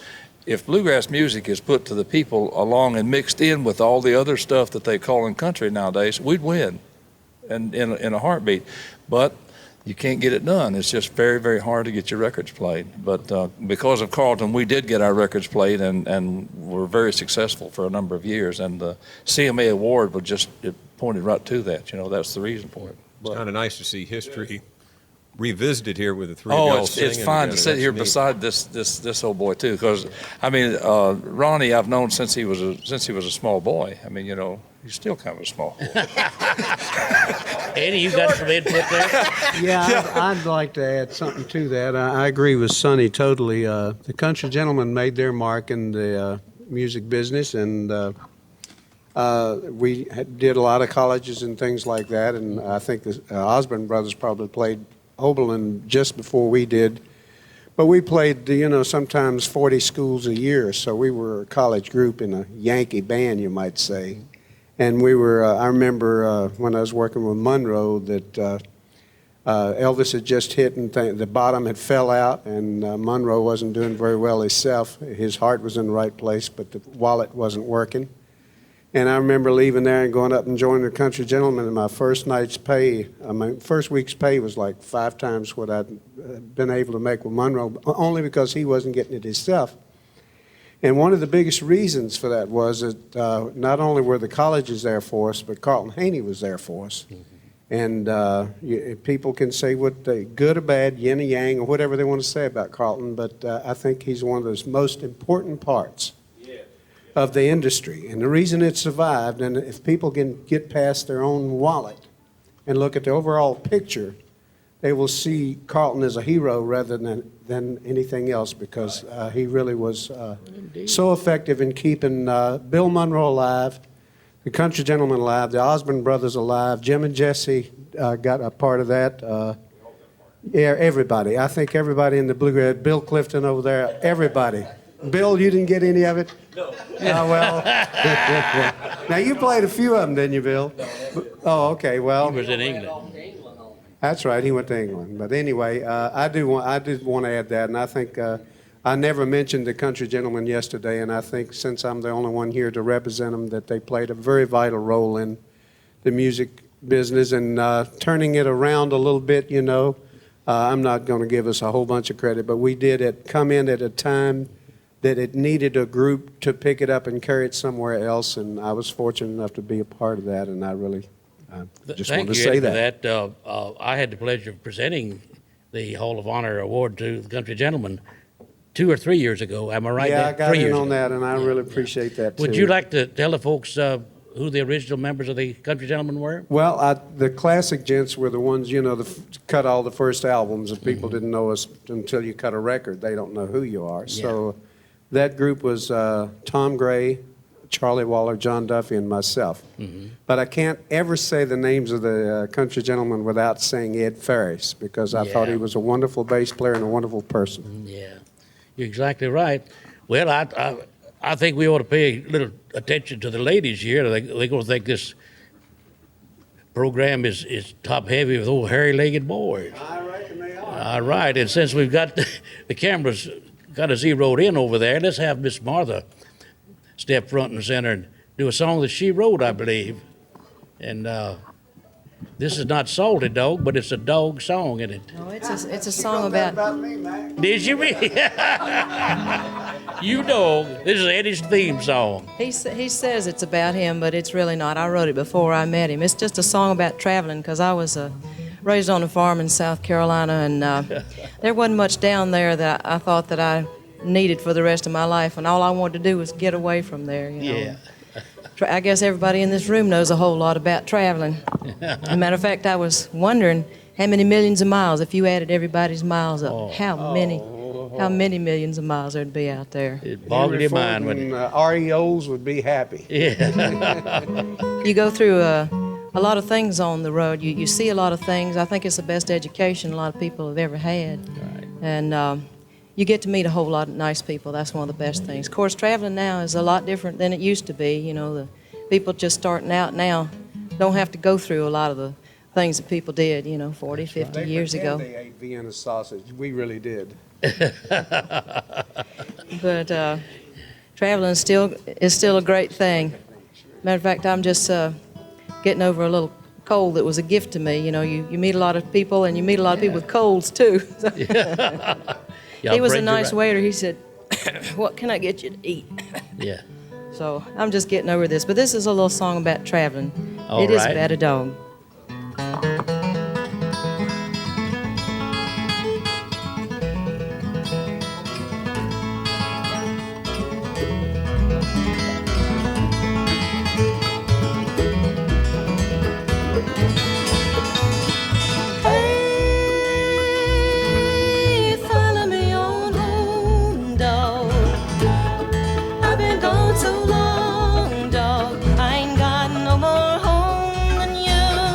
if bluegrass music is put to the people along and mixed in with all the other stuff that they call in country nowadays, we'd win and in a heartbeat. But you can't get it done. It's just very, very hard to get your records played. But because of Carlton, we did get our records played and were very successful for a number of years. And the CMA award it pointed right to that. You know, that's the reason for it. It's kind of nice to see history revisited here with the three Oh, of y'all it's singing fine to together. sit That's here neat. beside this old boy too, because I mean, Ronnie I've known since he was a small boy. I mean, you know, he's still kind of a small boy. Eddie, you got some input there? Yeah, I'd like to add something to that. I agree with Sonny totally. The Country Gentlemen made their mark in the music business, and we did a lot of colleges and things like that, and I think the Osborne Brothers probably played Oberlin just before we did. But we played, you know, sometimes 40 schools a year, so we were a college group in a Yankee band, you might say. And we were, I remember when I was working with Monroe that Elvis had just hit and the bottom had fell out, and Monroe wasn't doing very well himself. His heart was in the right place, but the wallet wasn't working. And I remember leaving there and going up and joining the Country Gentlemen, and my first night's pay, my first week's pay was like 5 times what I'd been able to make with Monroe, only because he wasn't getting it himself. And one of the biggest reasons for that was that not only were the colleges there for us, but Carlton Haney was there for us. And people can say what they, good or bad, yin or yang, or whatever they want to say about Carlton, but I think he's one of those most important parts of the industry. And the reason it survived, and if people can get past their own wallet and look at the overall picture, they will see Carlton as a hero rather than anything else, because he really was so effective in keeping Bill Monroe alive, the Country Gentlemen alive, the Osborne Brothers alive. Jim and Jesse got a part of that. Yeah, everybody. I think everybody in the bluegrass, Bill Clifton over there, everybody. Bill, you didn't get any of it? No. Oh, well. Now, you played a few of them, didn't you, Bill? Oh, okay, well. He was in England. That's right, he went to England. But anyway, I did want to add that, and I think I never mentioned the Country Gentlemen yesterday, and I think since I'm the only one here to represent them, that they played a very vital role in the music business and turning it around a little bit, you know. I'm not going to give us a whole bunch of credit, but we did come in at a time that it needed a group to pick it up and carry it somewhere else, and I was fortunate enough to be a part of that, and I really just Thank wanted to you, say Eddie, that. for that. I had the pleasure of presenting the Hall of Honor award to the Country Gentleman 2 or 3 years ago. Am I right? Yeah, Dan? I got 3 in years on ago. that, and I really appreciate that, too. Would you like to tell the folks who the original members of the Country Gentlemen were? Well, the classic gents were the ones, cut all the first albums. If people didn't know us until you cut a record, they don't know who you are. So that group was Tom Gray, Charlie Waller, John Duffy, and myself. But I can't ever say the names of the Country Gentlemen without saying Ed Ferris, because I thought he was a wonderful bass player and a wonderful person. Yeah, you're exactly right. Well, I think we ought to pay a little attention to the ladies here. They're going to think this program is top heavy with old hairy-legged boys. I reckon they are. All right, and since we've got the cameras kind of zeroed in over there, let's have Miss Martha step front and center and do a song that she wrote, I believe. And this is not Salty Dog, but it's a dog song, isn't it? No, it's a song about me, Mac. Did you really? You know, this is Eddie's theme song. he says it's about him, but it's really not. I wrote it before I met him. It's just a song about traveling, because I was raised on a farm in South Carolina, and there wasn't much down there that I thought that I needed for the rest of my life, and all I wanted to do was get away from there. Yeah. I guess everybody in this room knows a whole lot about traveling. As a matter of fact, I was wondering how many millions of miles, if you added everybody's miles up, how many millions of miles there'd be out there. It boggled your mind when REOs would be happy. Yeah. You go through a lot of things on the road. You see a lot of things. I think it's the best education a lot of people have ever had. Right. And you get to meet a whole lot of nice people. That's one of the best things. Of course, traveling now is a lot different than it used to be. The people just starting out now don't have to go through a lot of the things that people did, 40, 50 years ago. They ate Vienna sausage. We really did. But traveling is still a great thing. Matter of fact, I'm just getting over a little cold that was a gift to me. You meet a lot of people, and you meet a lot of people with colds too. He was a nice waiter. He said, "What can I get you to eat?" Yeah. So I'm just getting over this. But this is a little song about traveling. All It is right. about a dog. So long, dog, I ain't got no more home than you.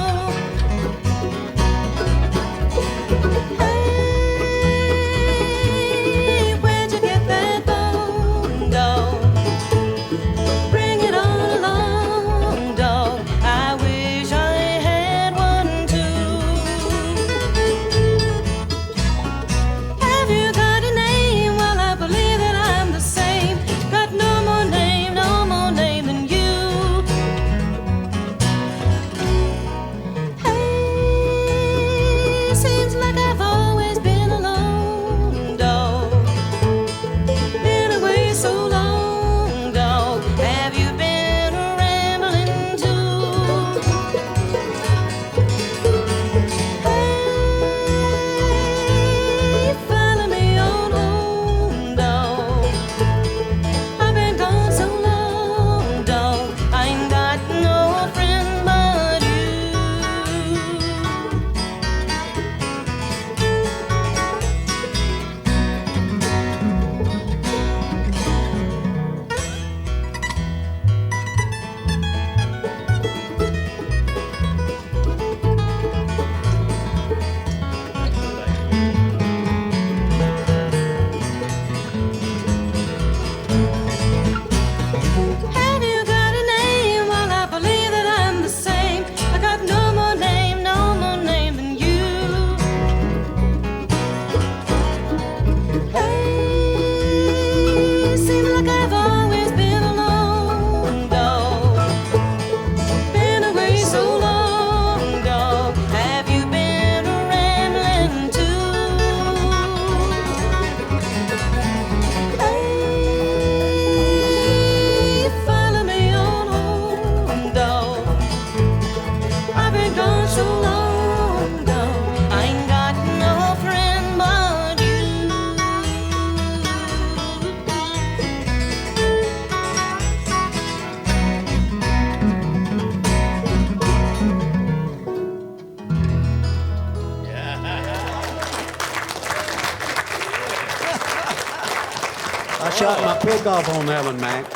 I shot my pick off on that one, Mac.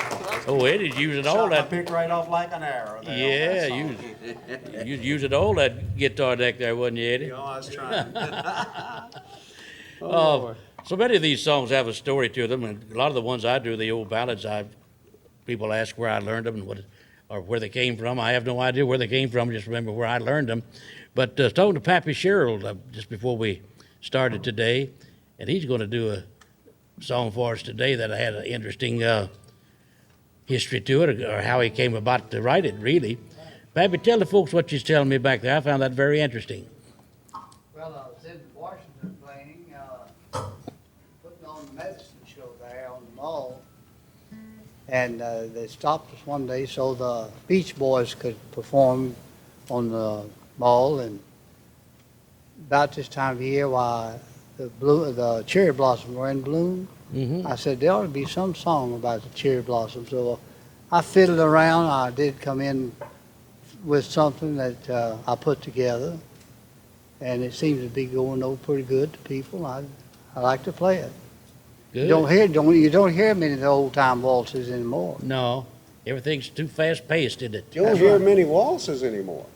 Oh, Eddie's using all Shot my that. pick right off like an arrow there. Yeah, you was using all that guitar deck there, wasn't you, Eddie? No, I was trying. So many of these songs have a story to them, and a lot of the ones I do, the old ballads, people ask where I learned them and or where they came from. I have no idea where they came from. Just remember where I learned them. But talking to Pappy Sherrill just before we started today, and he's going to do a song for us today that had an interesting history to it, or how he came about to write it, really. Pappy, tell the folks what you're telling me back there. I found that very interesting. Well, I was in Washington playing, putting on the medicine show there on the mall. And they stopped us one day so the Beach Boys could perform on the mall. And about this time of year, why the cherry blossoms were in bloom. I said there ought to be some song about the cherry blossoms. So I fiddled around. I did come in with something that I put together, and it seems to be going over pretty good to people. I like to play it. Good. You don't hear many of the old time waltzes anymore. No, everything's too fast paced, isn't it? You don't hear many waltzes anymore.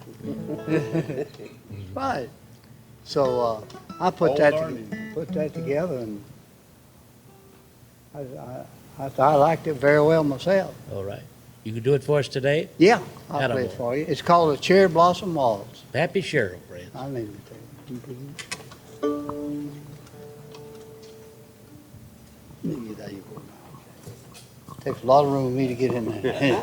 Right. So I put that together, and I liked it very well myself. All right. You can do it for us today? Yeah, I'll play it for you. It's called the Cherry Blossom Waltz. Pappy Sherrill, friends. I'll name it to you. There you go. Takes a lot of room for me to get in there.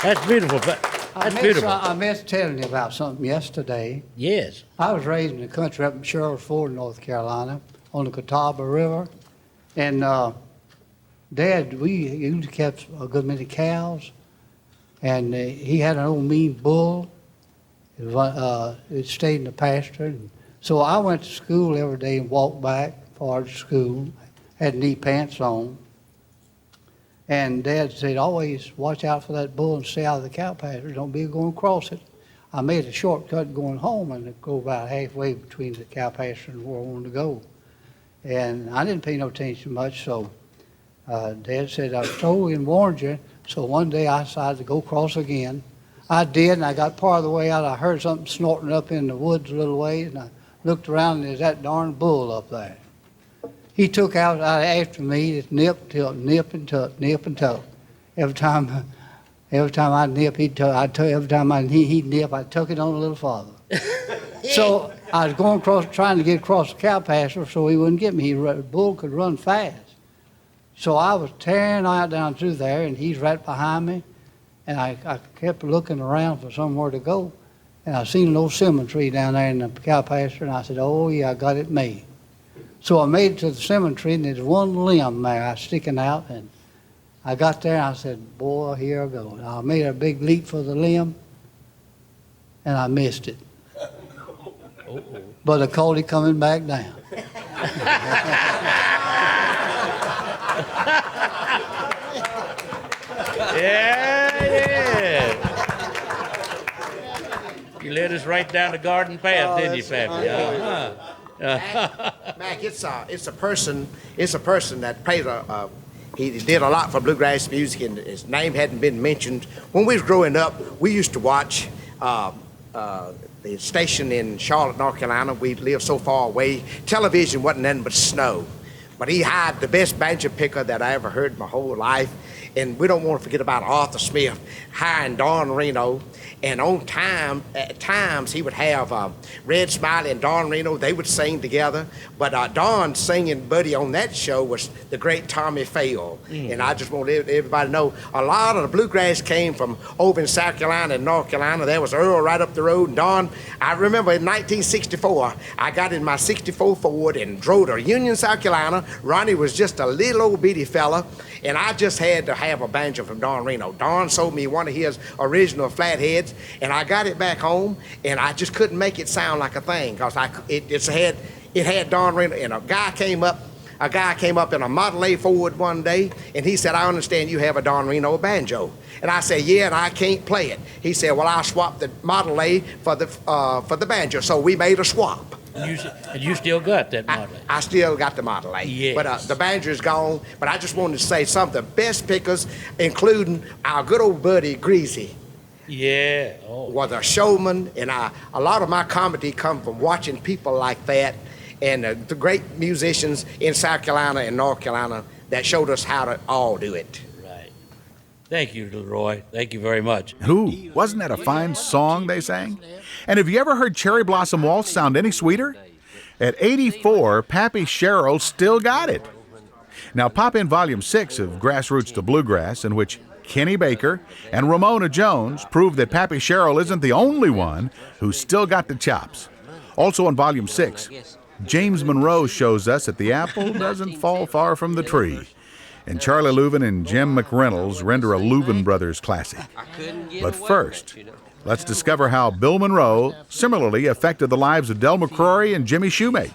That's beautiful. That's beautiful. I missed telling you about something yesterday. Yes. I was raised in the country up in Sherwood Ford, North Carolina, on the Catawba River. And Dad, we usually kept a good many cows. And he had an old mean bull. It stayed in the pasture. And so I went to school every day and walked back far to school. Had knee pants on. And Dad said, always watch out for that bull and stay out of the cow pasture. Don't be going across it. I made a shortcut going home and go about halfway between the cow pasture and where I wanted to go. And I didn't pay no attention much, so Dad said, I told you and warned you. So one day I decided to go across again. I did, and I got part of the way out. I heard something snorting up in the woods a little ways, and I looked around, and there's that darn bull up there. He took out after me, it's nip, tilt, nip and tuck, nip and tuck. Every time I nip, he'd tuck. Every time he'd nip, I'd tuck it on a little farther. So I was going across, trying to get across the cow pasture so he wouldn't get me. The bull could run fast. So I was tearing out down through there, and he's right behind me. And I kept looking around for somewhere to go. And I seen an old cinnamon tree down there in the cow pasture, and I said, oh, yeah, I got it made. So I made it to the cinnamon tree, and there's one limb there sticking out. And I got there, and I said, boy, here I go. And I made a big leap for the limb, and I missed it. But I caught it coming back down. Yeah. You led us right down the garden path, didn't you, Pappy? Mac, it's a person that plays he did a lot for bluegrass music, and his name hadn't been mentioned. When we was growing up, we used to watch the station in Charlotte, North Carolina. We lived so far away. Television wasn't nothing but snow. But he hired the best banjo picker that I ever heard in my whole life. And we don't want to forget about Arthur Smith hiring Don Reno. And at times he would have Red Smiley and Don Reno. They would sing together. But Don's singing buddy on that show was the great Tommy Fail. And I just want everybody to know a lot of the bluegrass came from over in South Carolina and North Carolina. There was Earl right up the road. And Don, I remember in 1964, I got in my 64 Ford and drove to Union, South Carolina. Ronnie was just a little old bitty fella. And I just had to have a banjo from Don Reno. Don sold me one of his original flatheads, and I got it back home, and I just couldn't make it sound like a thing, because it had Don Reno. And a guy came up in a Model A Ford one day, and he said, I understand you have a Don Reno banjo. And I said, yeah, and I can't play it. He said, well, I'll swap the Model A for the banjo. So we made a swap. And you still got that Model A? I still got the Model A. Yes. But the banjo is gone. But I just wanted to say some of the best pickers, including our good old buddy Greasy. Yeah. Was a showman, and a lot of my comedy come from watching people like that, and the great musicians in South Carolina and North Carolina that showed us how to all do it. Right. Thank you, Leroy. Thank you very much. Who? Wasn't that a fine song they sang? And have you ever heard Cherry Blossom Waltz sound any sweeter? At 84, Pappy Sherrill still got it. Now pop in Volume 6 of Grassroots to Bluegrass, in which Kenny Baker and Ramona Jones prove that Pappy Sherrill isn't the only one who's still got the chops. Also in Volume 6, James Monroe shows us that the apple doesn't fall far from the tree. And Charlie Louvin and Jim McReynolds render a Louvin Brothers classic. But first, let's discover how Bill Monroe similarly affected the lives of Del McCrory and Jimmy Shumate.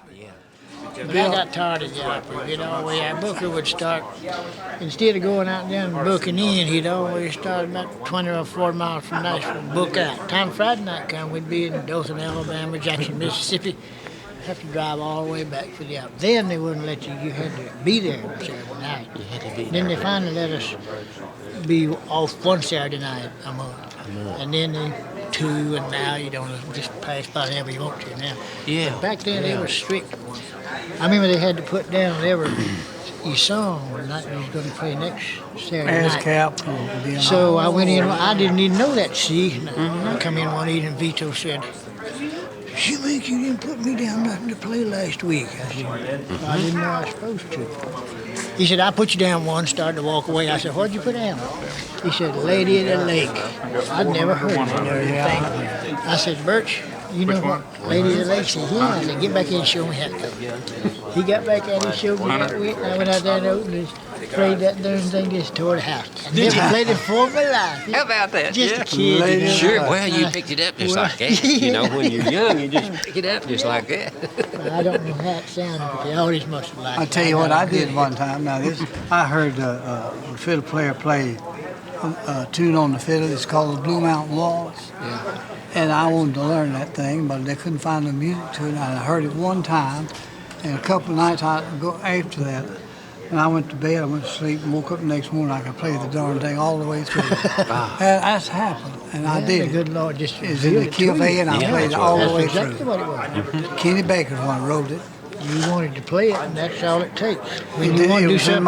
But I got tired of the opera. Our booker would start, instead of going out there and booking in, he'd always start about 20 or 40 miles from Nashville, book out. Time Friday night come, we'd be in Dothan, Alabama, Jackson, Mississippi. Have to drive all the way back for the opera. Then they wouldn't let you had to be there on Saturday night. You had to be there. Then they finally let us be off one Saturday night a month. And then two, and now you don't just pass by whenever you want to now. Yeah. But back then they were strict. I remember they had to put down your song or not you was going to play next Saturday night. Cap. So I went in. I didn't even know that. See, I come in one evening. Vito said, "Shumate, you didn't put me down nothing to play last week." I said, "I didn't know I was supposed to." He said, "I put you down one." Started to walk away. I said, "What'd you put down?" He said, "Lady of the Lake." I'd never heard of it. I said, "Birch, you know what Lady of the Lake?" He said, "Yeah." I said, "Get back in and show me how to go." He got back in and showed me how to win. I went out there and opened it. Played that darn thing, just tore the house. I never played it for my life. How about that? Just a kid. Sure, well, you picked it up just like that. You know, when you're young, you just pick it up just like that. I don't know how it sounded, but they always must have liked it. I'll tell you what I did one time. Now I heard a fiddle player play a tune on the fiddle. It's called the Blue Mountain Waltz. Yeah. And I wanted to learn that thing, but they couldn't find the music to it. And I heard it one time, and a couple of nights I go after that. And I went to bed, I went to sleep, and woke up the next morning, I could play the darn thing all the way through. And that's happened, and I did it. Good Lord, just it was in the key of A, and I played it all the way exactly through. What it was. Kenny Baker's one wrote it. You wanted to play it, and that's all it takes. When It you want to do was in something,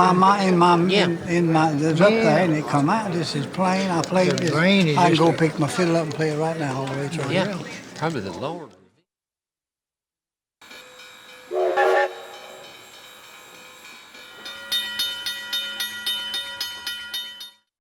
it was up there, and it come out just as plain. I played The this. brain is I can just go a- pick my fiddle up and play it right now all the way through. Yeah. Probably the lower.